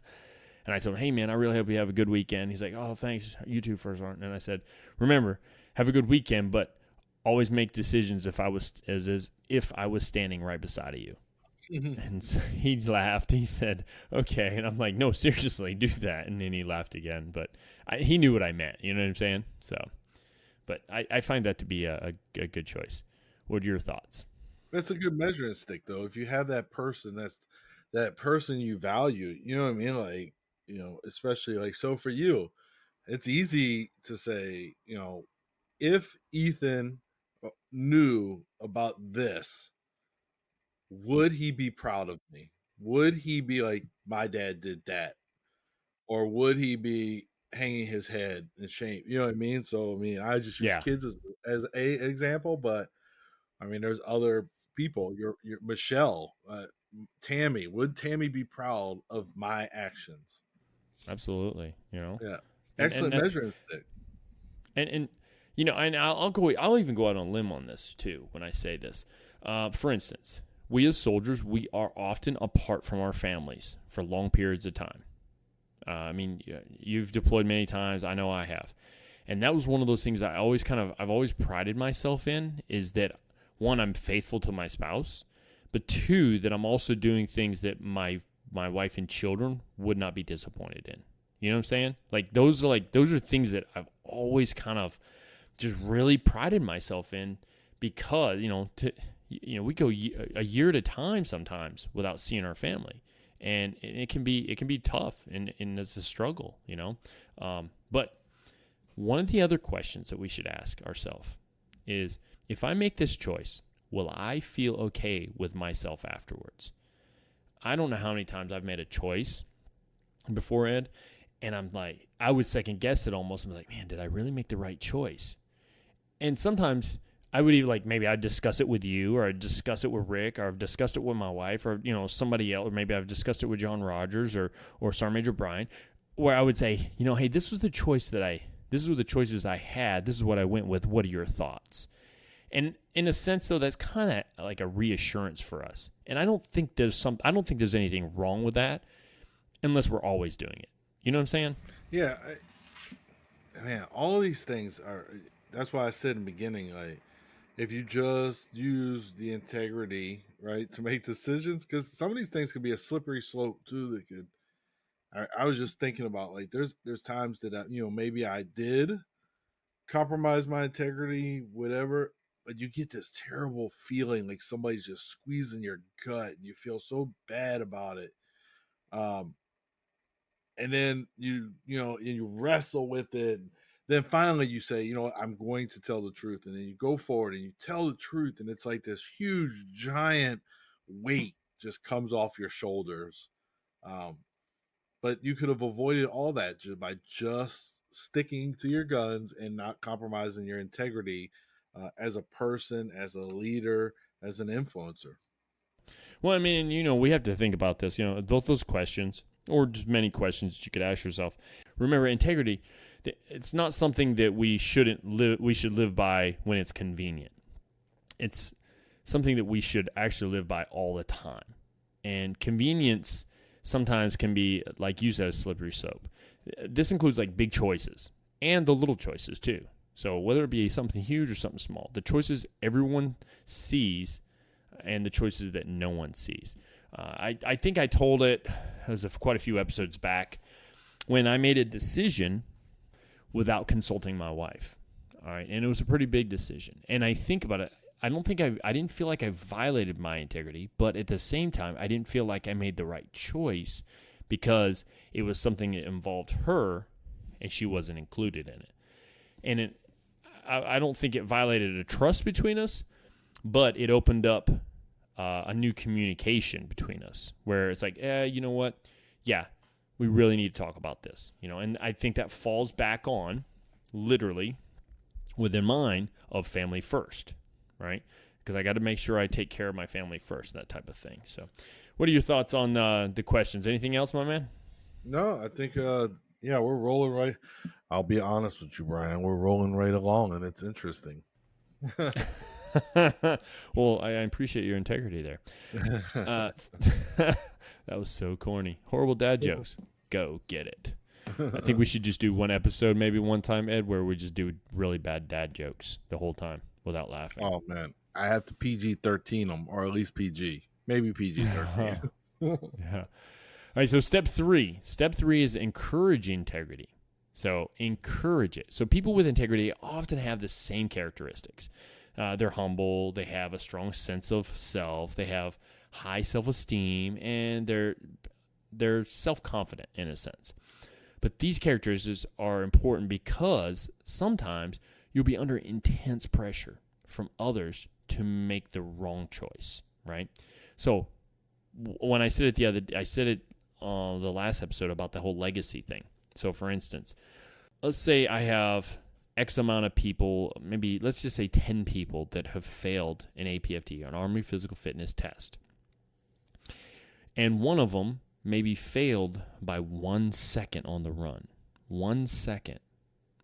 B: I told him, hey man, I really hope you have a good weekend. He's like, oh, thanks, you too, first one. And I said, remember, have a good weekend, but always make decisions if I was standing right beside of you. And so he laughed. He said, okay. And I'm like, no, seriously, do that. And then he laughed again. But he knew what I meant. You know what I'm saying? So, but I find that to be a good choice. What are your thoughts?
C: That's a good measuring stick, though. If you have that person, that person you value, you know what I mean? Like, especially like, so for you, it's easy to say, if Ethan knew about this, would he be proud of me? Would he be like, my dad did that? Or would he be hanging his head in shame? You know what I mean? So, I mean, I just use kids as a example, but I mean, there's other people. Your Michelle, Tammy. Would Tammy be proud of my actions?
B: Absolutely.
C: Yeah,
B: and
C: excellent measuring stick.
B: And and I'll even go out on a limb on this too when I say this. For instance, we as soldiers, we are often apart from our families for long periods of time. I mean, you've deployed many times. I know I have. And that was one of those things that I've always prided myself in, is that, one, I'm faithful to my spouse, but 2, that I'm also doing things that my wife and children would not be disappointed in. You know what I'm saying? Those are things that I've always kind of just really prided myself in, because, we go a year at a time sometimes without seeing our family. And it can be tough, and it's a struggle, But one of the other questions that we should ask ourselves is, if I make this choice, will I feel okay with myself afterwards? I don't know how many times I've made a choice before, Ed, and I'm like, I would second guess it almost. I'm like, man, did I really make the right choice? And sometimes I would even, maybe I'd discuss it with you, or I'd discuss it with Rick, or I've discussed it with my wife, or, somebody else, or maybe I've discussed it with John Rogers or Sergeant Major Brian, where I would say, hey, this were the choices I had. This is what I went with. What are your thoughts? And in a sense, though, that's kind of like a reassurance for us. And I don't think there's anything wrong with that, unless we're always doing it. You know what I'm saying?
C: Yeah. Man, all of these things are, that's why I said in the beginning, if you just use the integrity, right, to make decisions, because some of these things could be a slippery slope too. That could. I was just thinking about, like, there's times that maybe I did compromise my integrity, whatever, but you get this terrible feeling like somebody's just squeezing your gut, and you feel so bad about it. Um, and then and you wrestle with it. And then finally you say, you know what, I'm going to tell the truth. And then you go forward and you tell the truth. And it's like this huge, giant weight just comes off your shoulders. Um, but you could have avoided all that just by just sticking to your guns and not compromising your integrity as a person, as a leader, as an influencer.
B: Well, I mean, we have to think about this. Both those questions, or just many questions that you could ask yourself. Remember, integrity. It's not something that we shouldn't live. We should live by when it's convenient. It's something that we should actually live by all the time. And convenience sometimes can be, like you said, a slippery slope. This includes like big choices and the little choices too. So whether it be something huge or something small, the choices everyone sees and the choices that no one sees. I think I told it was quite a few episodes back when I made a decision without consulting my wife. All right, and it was a pretty big decision. And I think about it, I didn't feel like I violated my integrity, but at the same time, I didn't feel like I made the right choice because it was something that involved her and she wasn't included in it. And I don't think it violated a trust between us, but it opened up a new communication between us where it's like, you know what? Yeah, we really need to talk about this. And I think that falls back on, literally, within mine, of family first, right? Because I got to make sure I take care of my family first, that type of thing. So what are your thoughts on the questions? Anything else, my man?
C: No, I think, we're rolling right. I'll be honest with you, Brian. We're rolling right along, and it's interesting.
B: Well, I appreciate your integrity there. That was so corny. Horrible dad jokes. Go get it. I think we should just do one episode, maybe one time, Ed, where we just do really bad dad jokes the whole time without laughing.
C: Oh, man. I have to PG-13 them, or at least PG. Maybe PG-13.
B: Yeah. All right, so step 3. Step 3 is encouraging integrity. So encourage it. So people with integrity often have the same characteristics. They're humble. They have a strong sense of self. They have high self-esteem, and they're self-confident in a sense. But these characteristics are important because sometimes you'll be under intense pressure from others to make the wrong choice, right? So when I said it on the last episode about the whole legacy thing. So for instance, let's say I have X amount of people, maybe let's just say 10 people that have failed an APFT, an Army Physical Fitness test. And one of them maybe failed by 1 second on the run. 1 second,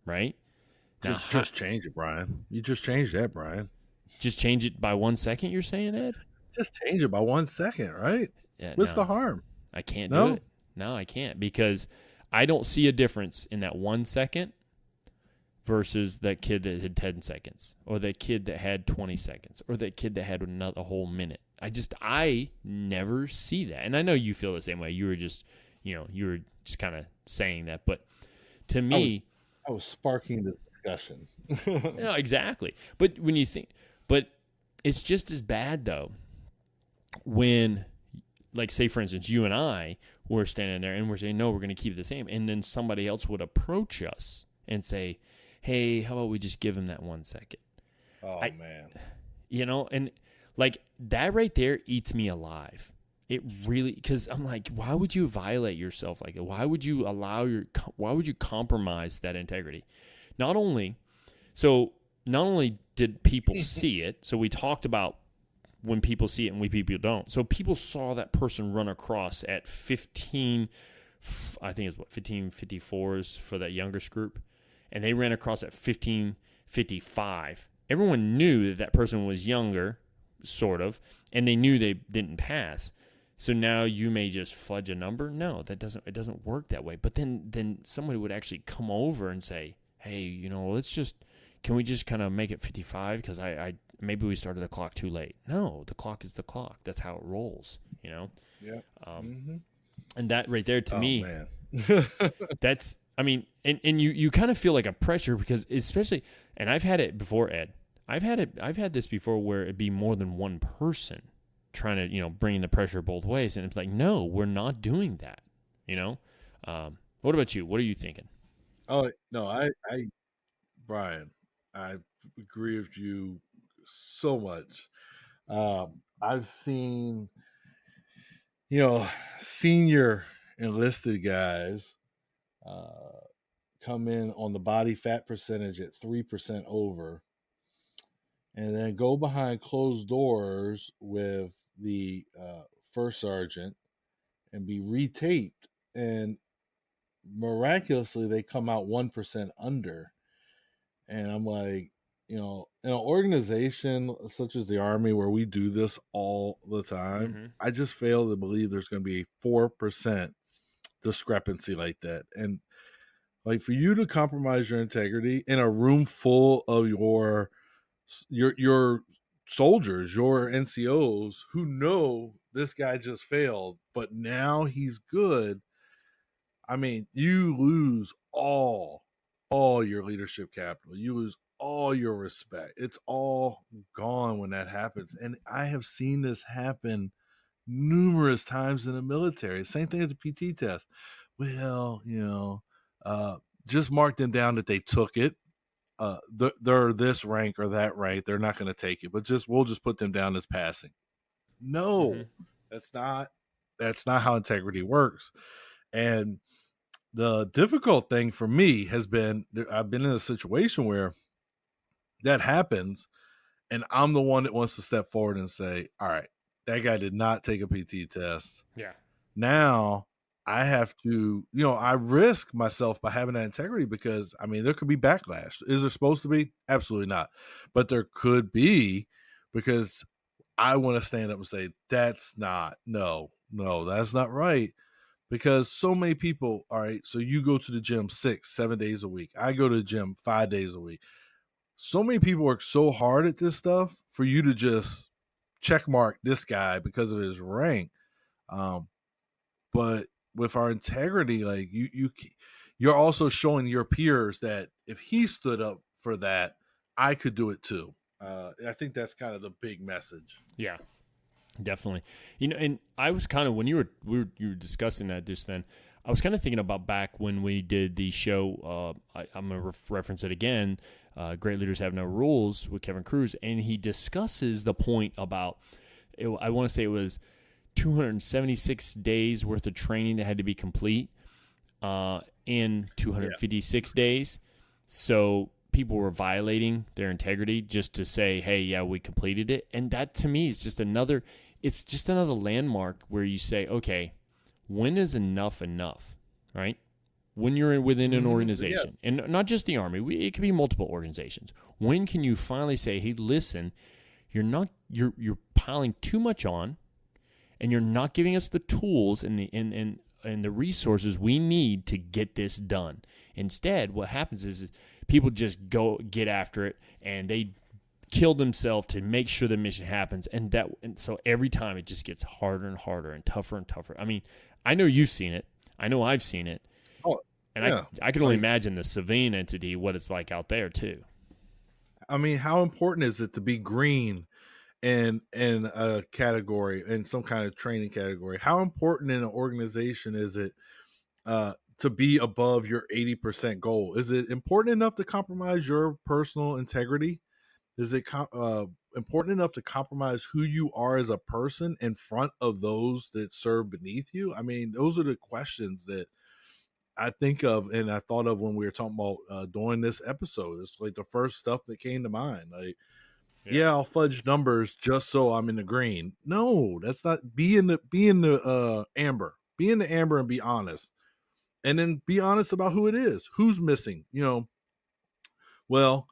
B: right? Now,
C: just change it, Brian. You just changed that, Brian.
B: Just change it by 1 second, you're saying, Ed?
C: Just change it by 1 second, right?
B: Yeah,
C: What's the harm?
B: I can't do it. No, I can't, because I don't see a difference in that 1 second versus that kid that had 10 seconds, or that kid that had 20 seconds, or that kid that had a whole minute. I never see that. And I know you feel the same way. You were just kind of saying that. But to me,
C: I was sparking the discussion.
B: No, exactly. But it's just as bad though when, like, say for instance, you and I were standing there and we're saying, no, we're going to keep it the same. And then somebody else would approach us and say, hey, how about we just give him that 1 second?
C: Oh, man.
B: And like that right there eats me alive. It really, because I'm like, why would you violate yourself like that? Why would you compromise that integrity? Not only did people see it, so we talked about when people see it and people don't. So people saw that person run across at 15, I think it's 15:54s for that youngest group, and they ran across at 15:55. Everyone knew that person was younger, sort of, and they knew they didn't pass. So now you may just fudge a number. No, it doesn't work that way. But then somebody would actually come over and say, hey, can we just kind of make it 55? Because I maybe we started the clock too late. No, the clock is the clock. That's how it rolls, you know?
C: Yeah.
B: And that right there to
C: Oh
B: me,
C: man.
B: that's, I mean, and you kind of feel like a pressure because especially, and I've had it before, Ed. I've had this before where it'd be more than one person trying to, bringing the pressure both ways. And it's like, no, we're not doing that, you know? What about you? What are you thinking?
C: Oh no, Brian, I agree with you so much. I've seen, senior enlisted guys uh, come in on the body fat percentage at 3% over, and then go behind closed doors with the first sergeant and be retaped, and miraculously they come out 1% under. And I'm like, in an organization such as the Army where we do this all the time,
B: Mm-hmm.
C: I just fail to believe there's going to be a 4% discrepancy like that. And like, for you to compromise your integrity in a room full of your soldiers, your NCOs who know this guy just failed, but now he's good. I mean, you lose all your leadership capital. You lose all your respect. It's all gone when that happens. And I have seen this happen numerous times in the military. Same thing at the PT test. Well, just mark them down that they took it. They're this rank or that rank. They're not going to take it, but we'll just put them down as passing.
B: Mm-hmm.
C: No, that's not how integrity works. And the difficult thing for me has been, I've been in a situation where that happens, and I'm the one that wants to step forward and say, all right, that guy did not take a PT test.
B: Yeah.
C: Now I have to, I risk myself by having that integrity because, I mean, there could be backlash. Is there supposed to be? Absolutely not. But there could be, because I want to stand up and say, that's not right. Because so many people, all right, so you go to the gym 6-7 days a week. I go to the gym 5 days a week. So many people work so hard at this stuff for you to just check mark this guy because of his rank. But with our integrity, like, you're also showing your peers that if he stood up for that, I could do it too. I think that's kind of the big message.
B: Yeah. Definitely. And I was kind of, when you were discussing that just then, I was kind of thinking about back when we did the show, I'm going to reference it again, Great Leaders Have No Rules with Kevin Cruz, and he discusses the point about, I want to say it was 276 days worth of training that had to be complete in 256 days. So people were violating their integrity just to say, hey, yeah, we completed it. And that to me is just another landmark where you say, okay, when is enough, right? When you're within an organization, and not just the Army, it could be multiple organizations. When can you finally say, hey, listen, you're piling too much on, and you're not giving us the tools and the resources we need to get this done. Instead, what happens is people just go get after it, and they kill themselves to make sure the mission happens. And so every time it just gets harder and harder and tougher. I mean, I know you've seen it. I know I've seen it.
C: Oh,
B: and
C: yeah.
B: I can only imagine the civilian entity, what it's like out there too.
C: I mean, how important is it to be green in a category, in some kind of training category? How important in an organization is it to be above your 80% goal? Is it important enough to compromise your personal integrity? Is it important enough to compromise who you are as a person in front of those that serve beneath you? I mean, those are the questions that I think of, and I thought of when we were talking about doing this episode. It's like the first stuff that came to mind. Like, yeah, I'll fudge numbers just so I'm in the green. No, that's not. Be in the amber. Be in the amber and be honest. And then be honest about who it is. Who's missing? Well,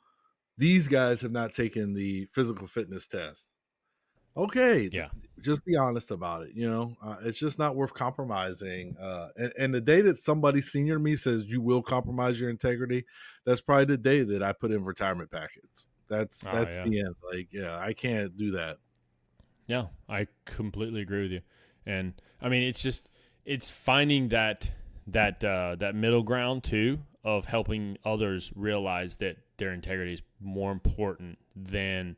C: these guys have not taken the physical fitness test. Okay,
B: Yeah.
C: just be honest about it. It's just not worth compromising. And the day that somebody senior to me says you will compromise your integrity, that's probably the day that I put in retirement packets.
B: Oh
C: That's
B: yeah.
C: the end. Like, yeah, I can't do that.
B: Yeah, I completely agree with you. And I mean, it's finding that middle ground too of helping others realize that their integrity is more important than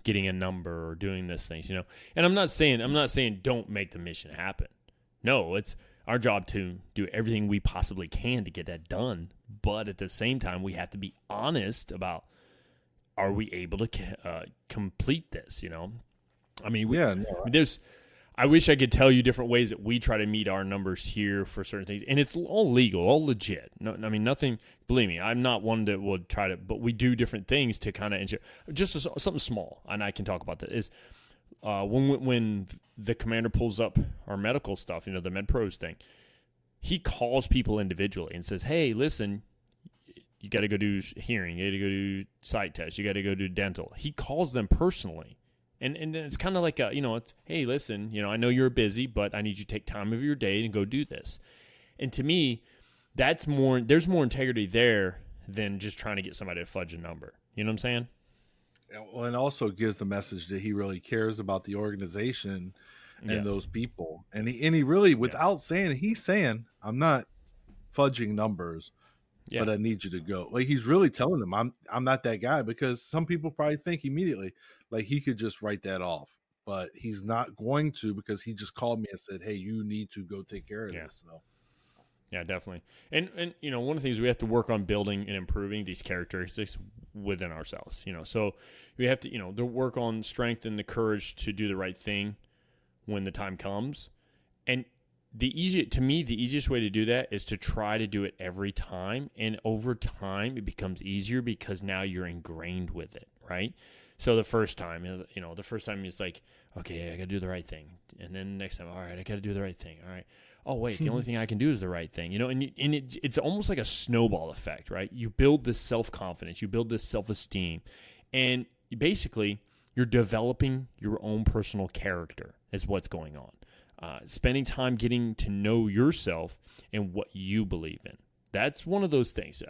B: getting a number or doing this things, you know. And I'm not saying don't make the mission happen. No, it's our job to do everything we possibly can to get that done. But at the same time, we have to be honest about, are we able to complete this, you know? I mean,
C: Yeah, no,
B: there's. I wish I could tell you different ways that we try to meet our numbers here for certain things, and it's all legal, all legit. No, I mean nothing. Believe me, I'm not one that would try to, but we do different things to kind of ensure. Just something small, and I can talk about that. Is when the commander pulls up our medical stuff, you know, the MedPros thing, he calls people individually and says, "Hey, listen, you got to go do hearing, you got to go do sight test, you got to go do dental." He calls them personally. And it's kind of like it's, hey, listen, I know you're busy, but I need you to take time of your day and go do this. And to me, there's more integrity there than just trying to get somebody to fudge a number. You know what I'm saying?
C: and also gives the message that he really cares about the organization and
B: Yes.
C: those people. And he really,
B: Yeah.
C: without saying it, he's saying, I'm not fudging numbers,
B: Yeah.
C: but I need you to go. Like, he's really telling them, I'm not that guy, because some people probably think immediately like he could just write that off, but he's not going to, because he just called me and said, hey, you need to go take care of
B: Yeah.
C: this. So
B: Yeah, definitely. And one of the things we have to work on building and improving these characteristics within ourselves. So we have to to work on strength and the courage to do the right thing when the time comes. And the easiest way to do that is to try to do it every time, and over time it becomes easier because now you're ingrained with it, right? So the first time it's like, okay, I got to do the right thing, and then next time, all right, I got to do the right thing, all right. Oh wait, the only thing I can do is the right thing, it's almost like a snowball effect, right? You build this self-confidence, you build this self-esteem, and you're developing your own personal character is what's going on. Spending time getting to know yourself and what you believe in. That's one of those things.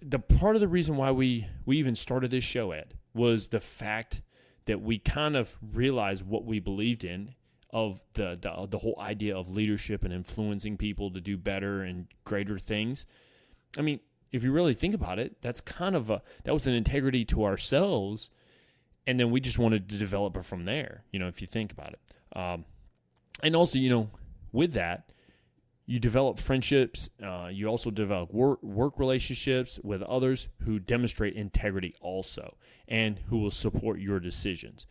B: The part of the reason why we even started this show, Ed, was the fact that we kind of realized what we believed in, of the whole idea of leadership and influencing people to do better and greater things. I mean, if you really think about it, that's that was an integrity to ourselves, and then we just wanted to develop it from there. If you think about it. And also, with that, you develop friendships. You also develop work relationships with others who demonstrate integrity also, and who will support your decisions.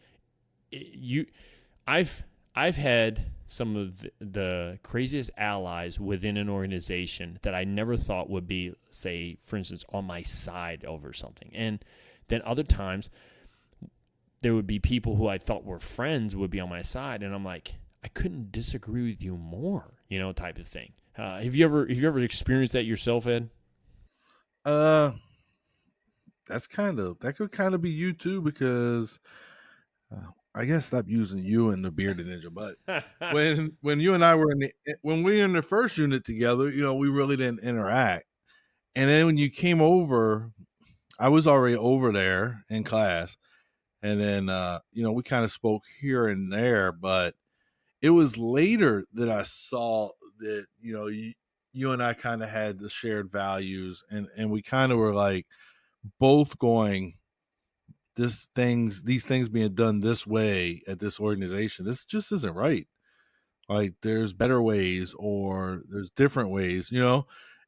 B: I've had some of the craziest allies within an organization that I never thought would be, say, for instance, on my side over something. And then other times, there would be people who I thought were friends would be on my side, and I'm like, I couldn't disagree with you more, type of thing. Have you ever experienced that yourself, Ed?
C: uh that could kind of be you too, because I guess stop using you and the bearded ninja. But when you and I were when we were in the first unit together, we really didn't interact. And then when you came over, I was already over there in class, and then we kind of spoke here and there. But it was later that I saw that you and I kind of had the shared values, and we kind of were like both going, these things being done this way at this organization, this just isn't right. Like, there's better ways, or there's different ways, and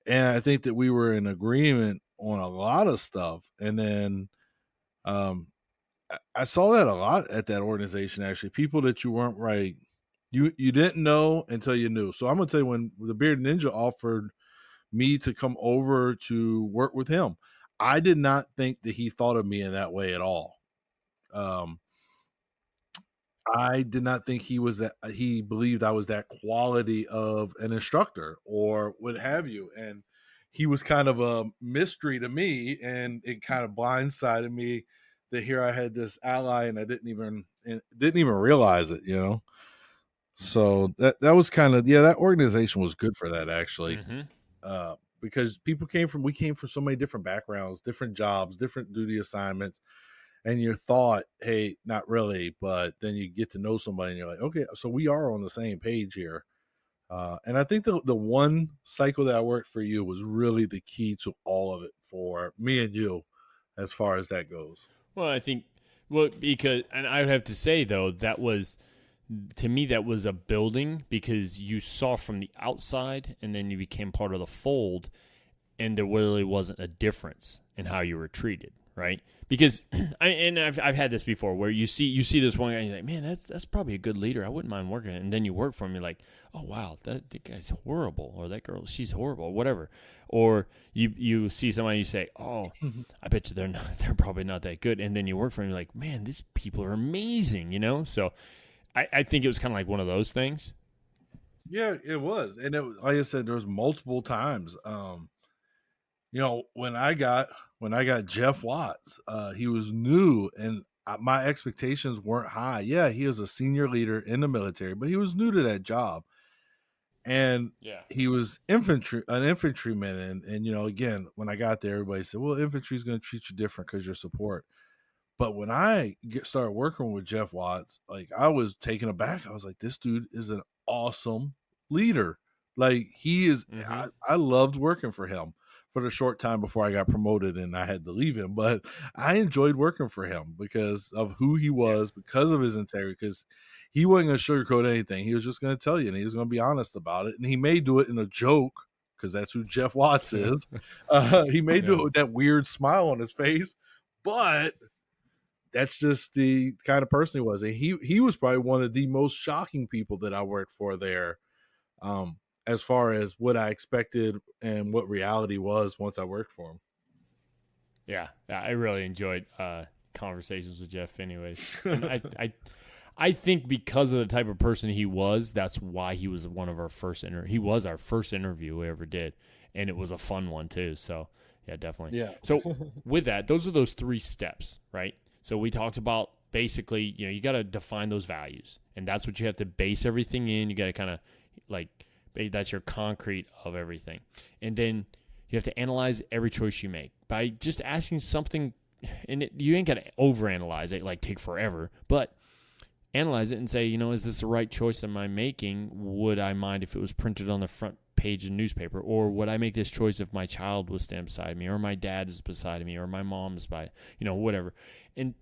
C: I think that we were in agreement on a lot of stuff. And then um I saw that a lot at that organization, actually. People that you weren't right, you didn't know until you knew. So I'm gonna tell you, when the Bearded Ninja offered me to come over to work with him, I did not think that he thought of me in that way at all. um I did not think he believed I was that quality of an instructor or what have you. And he was kind of a mystery to me, and it kind of blindsided me that here I had this ally and I didn't even realize it. So that was kind of, yeah, that organization was good for that, actually.
B: Mm-hmm.
C: Uh because we came from so many different backgrounds, different jobs, different duty assignments. And you thought, hey, not really, but then you get to know somebody and you're like, okay, so we are on the same page here. And I think the one cycle that I worked for you was really the key to all of it for me and you, as far as that goes.
B: Well, I think, because, and I would have to say, though, that was, to me, that was a building because you saw from the outside and then you became part of the fold, and there really wasn't a difference in how you were treated, right? Because I've had this before where you see this one guy and you're like, man, that's probably a good leader. I wouldn't mind working, and then you work for him, you're like, oh wow, that guy's horrible, or that girl, she's horrible, or whatever. Or you see somebody, you say, oh, I bet you they're probably not that good, and then you work for him, you're like, man, these people are amazing, you know. So I think it was kind of like one of those things.
C: Yeah, it was, and like I said, there was multiple times. When I got Jeff Watts, he was new, and my expectations weren't high. Yeah, he was a senior leader in the military, but he was new to that job, and he was an infantryman. And again, when I got there, everybody said, "Well, infantry is going to treat you different because you're support." But when I started working with Jeff Watts, like, I was taken aback. I was like, this dude is an awesome leader. Like, he is, I loved working for him for the short time before I got promoted and I had to leave him. But I enjoyed working for him because of who he was, because of his integrity, because he wasn't going to sugarcoat anything. He was just going to tell you, and he was going to be honest about it. And he may do it in a joke, because that's who Jeff Watts is. He may do it with that weird smile on his face, but that's just the kind of person he was. And he was probably one of the most shocking people that I worked for there, as far as what I expected and what reality was once I worked for him.
B: Yeah, I really enjoyed conversations with Jeff anyways. And I think because of the type of person he was, that's why he was one of our first he was our first interview we ever did, and it was a fun one too. So yeah, definitely.
C: Yeah.
B: So with that, those are those 3 steps, right? So we talked about basically, you got to define those values, and that's what you have to base everything in. You got to kind of that's your concrete of everything. And then you have to analyze every choice you make by just asking something, and you ain't got to overanalyze it, like take forever, but analyze it and say, is this the right choice am I making? Would I mind if it was printed on the front page of the newspaper? Or would I make this choice if my child was standing beside me, or my dad is beside me, or my mom is by, whatever. And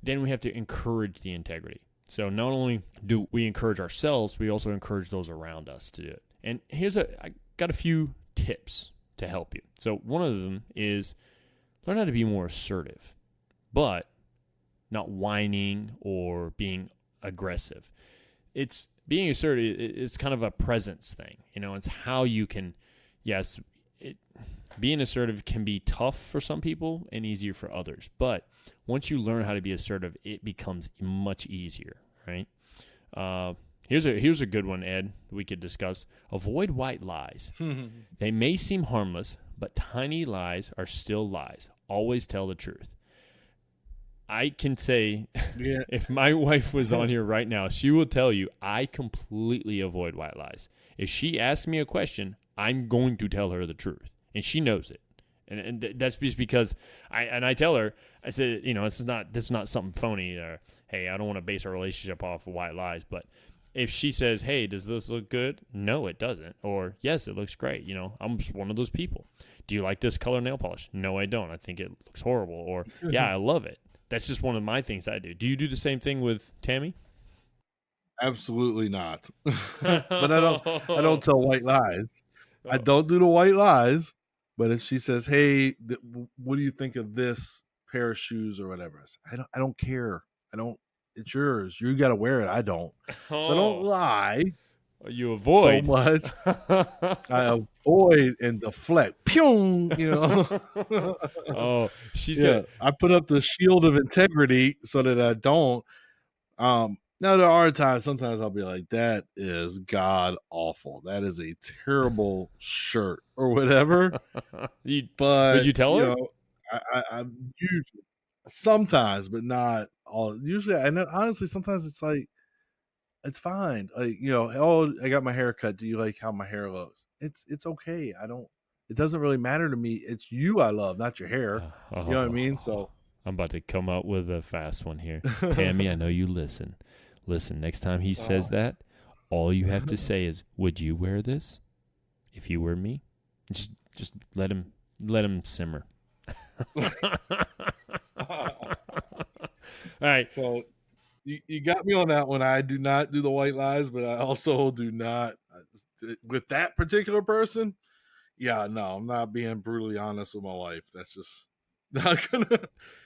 B: then we have to encourage the integrity. So not only do we encourage ourselves, we also encourage those around us to do it. And I got a few tips to help you. So one of them is learn how to be more assertive, but not whining or being aggressive. It's being assertive. It's kind of a presence thing. It's how you can, being assertive can be tough for some people and easier for others. But once you learn how to be assertive, it becomes much easier, right? Here's a good one, Ed, we could discuss. Avoid white lies. They may seem harmless, but tiny lies are still lies. Always tell the truth. I can say, if my wife was on here right now, she will tell you I completely avoid white lies. If she asks me a question, I'm going to tell her the truth, and she knows it. And that's just because I tell her, I said, this is not something phony, or, hey, I don't want to base our relationship off of white lies. But if she says, hey, does this look good? No, it doesn't. Or, yes, it looks great. I'm just one of those people. Do you like this color nail polish? No, I don't. I think it looks horrible. Or, yeah, I love it. That's just one of my things I do. Do you do the same thing with Tammy?
C: Absolutely not. But I don't tell white lies. Oh. I don't do the white lies. But if she says, hey, what do you think of this pair of shoes or whatever? I say, I don't care. It's yours. You got to wear it. I don't. So I don't lie.
B: You avoid
C: so much. I avoid and deflect. Pyong,
B: Oh, she's
C: I put up the shield of integrity so that I don't. Now there are times, sometimes I'll be like, that is god awful. That is a terrible shirt or whatever.
B: But would you tell her?
C: I usually, sometimes, but not all. Usually, I know, honestly, sometimes it's like, it's fine. Like, oh, I got my hair cut. Do you like how my hair looks? It's okay. I don't it doesn't really matter to me. It's you I love, not your hair. You know what I mean? So
B: I'm about to come up with a fast one here. Tammy, I know you listen. Listen, next time he says that, all you have to say is, "Would you wear this if you were me?" Just let him simmer. All right.
C: So you got me on that one. I do not do the white lies, but I also do not with that particular person. Yeah, no, I'm not being brutally honest with my wife. That's just not gonna.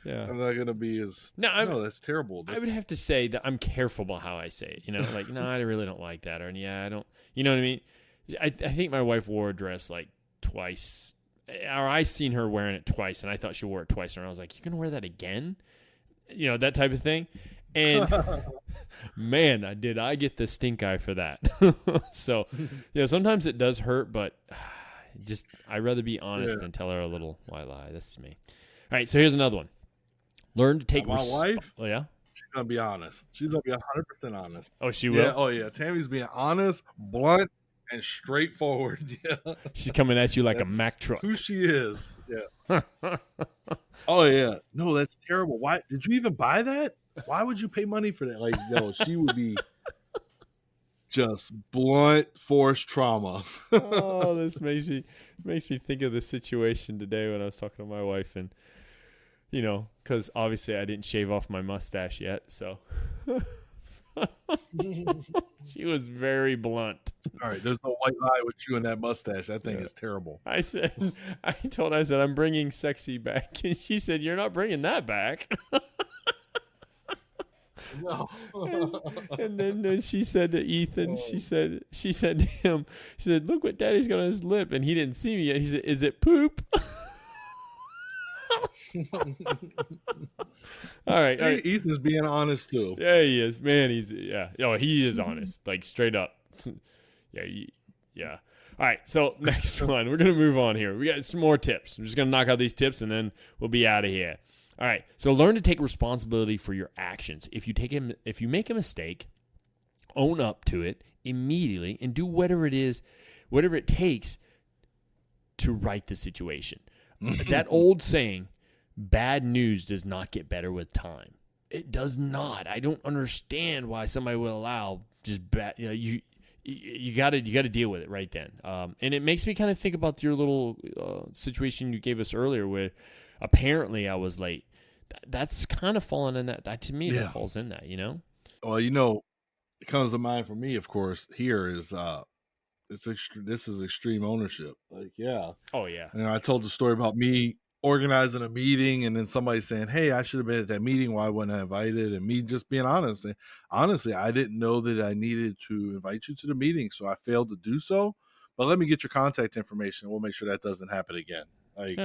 B: Yeah.
C: I'm not gonna be as. No, that's terrible.
B: I would have to say that I'm careful about how I say it. You know, like, no, I really don't like that, or yeah, I don't. You know what I mean? I think my wife wore a dress like twice, or I seen her wearing it twice, and I thought she wore it twice, and I was like, "You gonna wear that again?" You know, that type of thing. And man, did I get the stink eye for that. So, yeah, sometimes it does hurt, but I'd rather be honest than tell her a little white lie. That's me. All right, so here's another one. Learn to take
C: my wife.
B: Oh, yeah?
C: She's gonna be honest. She's gonna be 100% honest.
B: Oh, she will?
C: Yeah. Oh, yeah. Tammy's being honest, blunt, and straightforward. Yeah.
B: She's coming at you like a Mack truck.
C: Who she is. Yeah. Oh, yeah. No, that's terrible. Why did you even buy that? Why would you pay money for that? Like, no, she would be just blunt force trauma.
B: Oh, this makes me think of the situation today when I was talking to my wife, and you know, because obviously I didn't shave off my mustache yet, so she was very blunt.
C: All right, there's no white lie with you and that mustache. That thing is terrible.
B: I said, I'm bringing sexy back, and she said, "You're not bringing that back."
C: No.
B: and then she said to Ethan, she said to him, she said, "Look what Daddy's got on his lip," and he didn't see me yet. He said, "Is it poop?" All right.
C: Ethan's being honest too.
B: Yeah, he is. Man, he is honest, like straight up. Yeah. All right, so next one. We're going to move on here. We got some more tips. I'm just going to knock out these tips, and then we'll be out of here. All right, so learn to take responsibility for your actions. If you make a mistake, own up to it immediately and do whatever it takes to right the situation. That old saying, bad news does not get better with time. It does not. I don't understand why somebody will allow just bad. You got to deal with it right then. And it makes me kind of think about your little situation you gave us earlier, where apparently I was late. That's kind of falling in that. That to me, that falls in that. You know.
C: Well, it comes to mind for me. Of course, here is this is extreme ownership. Like, yeah.
B: Oh yeah.
C: I told the story about me organizing a meeting, and then somebody saying, "Hey, I should have been at that meeting. Why wasn't I invited?" And me just being honest. And honestly, I didn't know that I needed to invite you to the meeting, so I failed to do so. But let me get your contact information. We'll make sure that doesn't happen again. Like,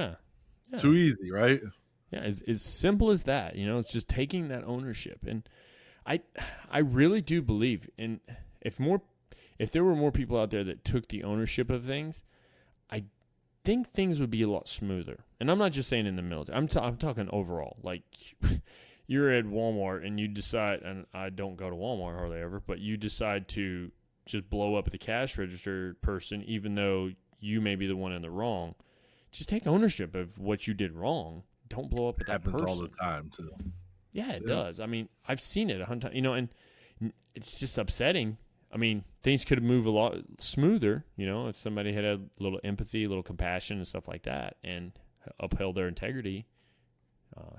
C: too easy, right?
B: Yeah, as simple as that. You know, it's just taking that ownership. And I really do believe in if there were more people out there that took the ownership of things, I think things would be a lot smoother. And I'm not just saying in the military. I'm talking overall. Like, you're at Walmart and you decide, and I don't go to Walmart hardly ever, but you decide to just blow up the cash register person, even though you may be the one in the wrong. Just take ownership of what you did wrong. Don't blow up at that person.
C: Happens all the time too.
B: Yeah, it does. I mean, I've seen it 100 times. You know, and it's just upsetting. I mean, things could have moved a lot smoother, you know, if somebody had a little empathy, a little compassion and stuff like that and upheld their integrity. All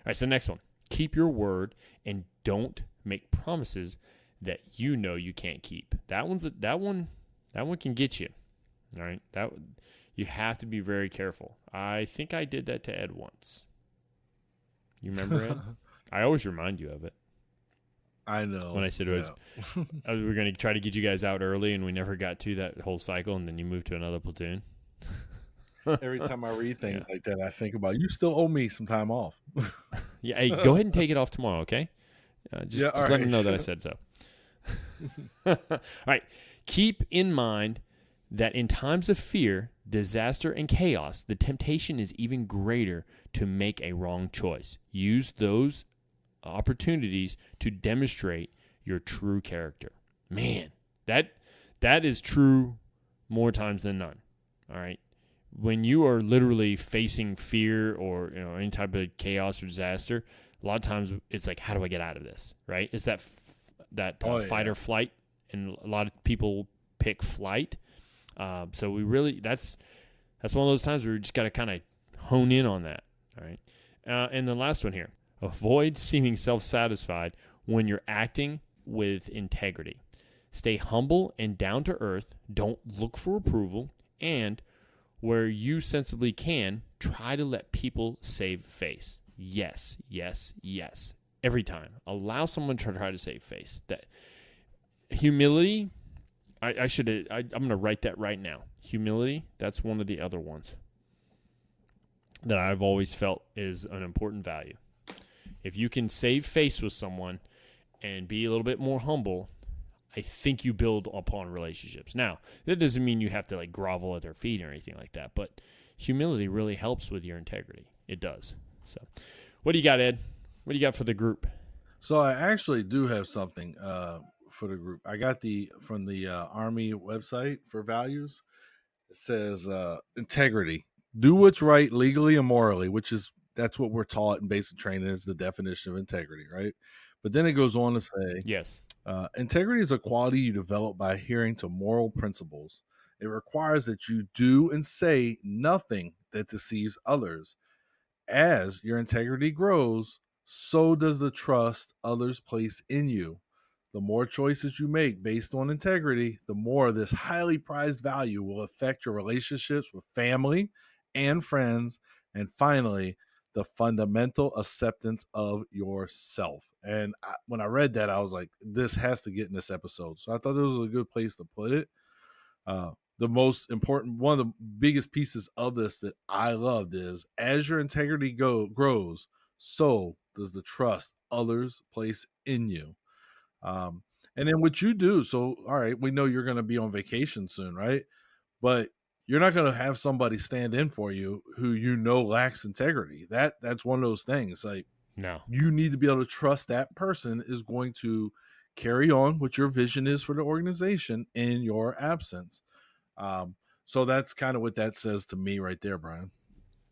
B: right, so next one. Keep your word and don't make promises that you know you can't keep. That one can get you. All right? You have to be very careful. I think I did that to Ed once. You remember Ed? I always remind you of it.
C: I know.
B: When I said we were going to try to get you guys out early, and we never got to that whole cycle, and then you moved to another platoon.
C: Every time I read things like that, I think about, you still owe me some time off.
B: Yeah, hey, go ahead and take it off tomorrow, okay? Just let them know that I said so. All right. Keep in mind that in times of fear, disaster, and chaos, the temptation is even greater to make a wrong choice. Use those opportunities to demonstrate your true character. Man, that is true more times than none. All right. when you are literally facing fear or any type of chaos or disaster, a lot of times it's like, how do I get out of this? Right? It's that fight or flight, and a lot of people pick flight. So we really that's one of those times where we just got to kind of hone in on that. All right. And the last one here: avoid seeming self-satisfied when you're acting with integrity. Stay humble and down to earth. Don't look for approval, and where you sensibly can, try to let people save face. Yes, yes, yes. Every time. Allow someone to try to save face. That humility, I'm going to write that right now. Humility, that's one of the other ones that I've always felt is an important value. If you can save face with someone and be a little bit more humble, I think you build upon relationships. Now, that doesn't mean you have to like grovel at their feet or anything like that, but humility really helps with your integrity. It does. So, what do you got, Ed? What do you got for the group?
C: So I actually do have something for the group. I got from the Army website for values. It says integrity. Do what's right legally and morally, that's what we're taught in basic training is the definition of integrity, right? But then it goes on to say,
B: yes,
C: integrity is a quality you develop by adhering to moral principles. It requires that you do and say nothing that deceives others. As your integrity grows, so does the trust others place in you. The more choices you make based on integrity, the more this highly prized value will affect your relationships with family and friends, and finally, the fundamental acceptance of yourself. And when I read that, I was like, this has to get in this episode. So I thought this was a good place to put it. The most important, one of the biggest pieces of this that I loved is as your integrity grows, so does the trust others place in you. And then what you do, so all right, we know you're going to be on vacation soon, right? But you're not going to have somebody stand in for you who lacks integrity. That's one of those things. Like,
B: no,
C: you need to be able to trust that person is going to carry on what your vision is for the organization in your absence. So that's kind of what that says to me right there, Brian.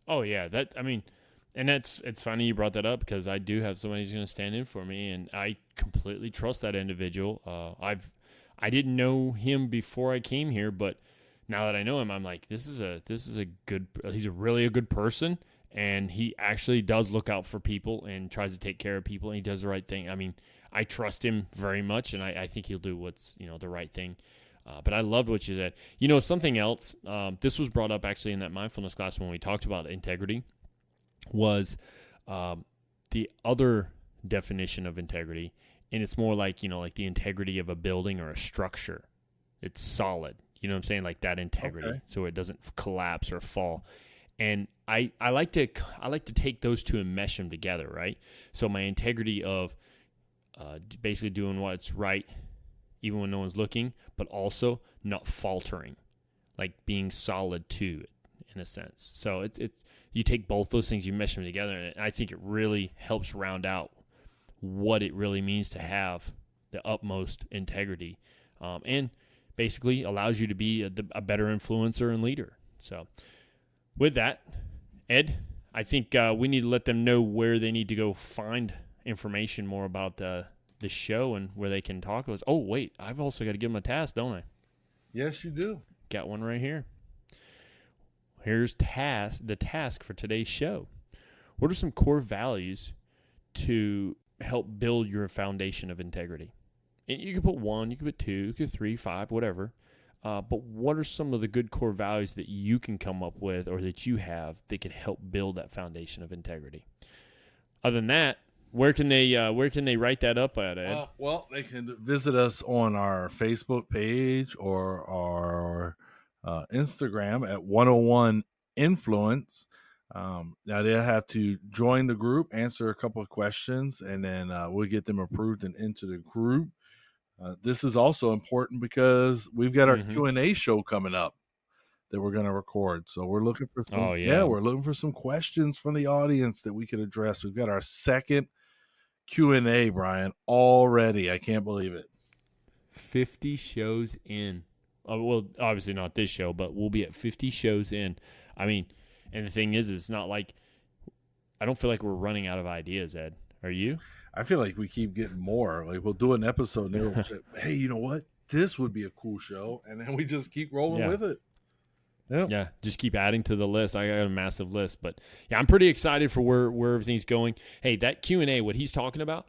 B: Oh yeah, it's funny you brought that up because I do have somebody who's going to stand in for me, and I completely trust that individual. I didn't know him before I came here, but now that I know him, I'm like, he's really a good person, and he actually does look out for people and tries to take care of people, and he does the right thing. I mean, I trust him very much, and I think he'll do what's the right thing. But I loved what you said. Something else, this was brought up actually in that mindfulness class when we talked about integrity, was the other definition of integrity, and it's more like, like the integrity of a building or a structure. It's solid. You know what I'm saying? Like that integrity, okay, so it doesn't collapse or fall. And I like to take those two and mesh them together, right? So my integrity of basically doing what's right even when no one's looking, but also not faltering, like being solid to it in a sense. So it's you take both those things, you mesh them together, and I think it really helps round out what it really means to have the utmost integrity, and basically allows you to be a better influencer and leader. So with that, Ed, I think we need to let them know where they need to go find information more about the show and where they can talk to us. Oh, wait, I've also got to give them a task, don't I?
C: Yes, you do.
B: Got one right here. Here's the task for today's show. What are some core values to help build your foundation of integrity? And you can put 1, you can put 2, you can put 3, 5, whatever. But what are some of the good core values that you can come up with or that you have that can help build that foundation of integrity? Other than that, where can they write that up at, Ed?
C: Well, they can visit us on our Facebook page or our Instagram at 101 Influence. Now they'll have to join the group, answer a couple of questions, and then we'll get them approved and into the group. This is also important because we've got our Q&A show coming up that we're going to record. So we're looking for we're looking for some questions from the audience that we could address. We've got our second Q&A, Brian, already. I can't believe it.
B: 50 shows in. Well, obviously not this show, but we'll be at 50 shows in. I mean, and the thing is, it's not like I don't feel like we're running out of ideas, Ed. Are you?
C: I feel like we keep getting more. Like we'll do an episode and they'll say, hey, you know what? This would be a cool show. And then we just keep rolling with it. Yep.
B: Yeah, just keep adding to the list. I got a massive list. But yeah, I'm pretty excited for where everything's going. Hey, that Q&A, what he's talking about,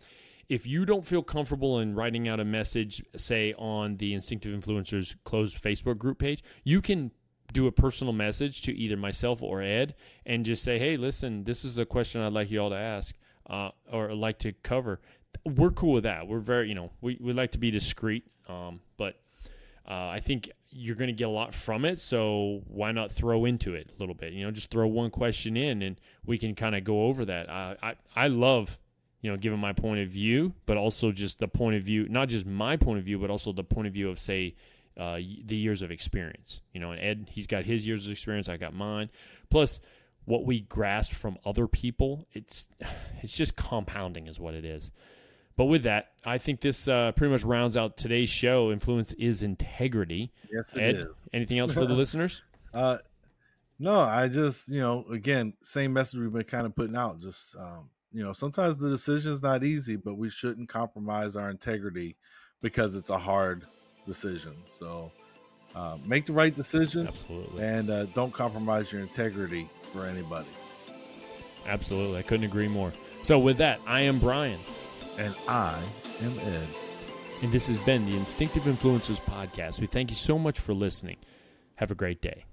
B: if you don't feel comfortable in writing out a message, say on the Instinctive Influencers closed Facebook group page, you can do a personal message to either myself or Ed and just say, hey, listen, this is a question I'd like you all to ask or like to cover. We're cool with that. We're very, we like to be discreet, but I think you're going to get a lot from it, so why not throw into it a little bit? Just throw one question in and we can kind of go over that. I love giving my point of view, but also just the point of view, not just my point of view, but also the point of view of, say, the years of experience. And Ed, he's got his years of experience, I got mine. Plus, what we grasp from other people, it's just compounding is what it is. But with that, I think this pretty much rounds out today's show. Influence is integrity.
C: Yes,
B: Ed,
C: it is.
B: Anything else for the listeners?
C: No, I just, again, same message we've been kind of putting out. Just, sometimes the decision is not easy, but we shouldn't compromise our integrity because it's a hard decision. So make the right decision.
B: Absolutely.
C: And don't compromise your integrity for anybody.
B: Absolutely. I couldn't agree more. So with that, I am Brian.
C: And I am Ed.
B: And this has been the Instinctive Influencers podcast. We thank you so much for listening. Have a great day.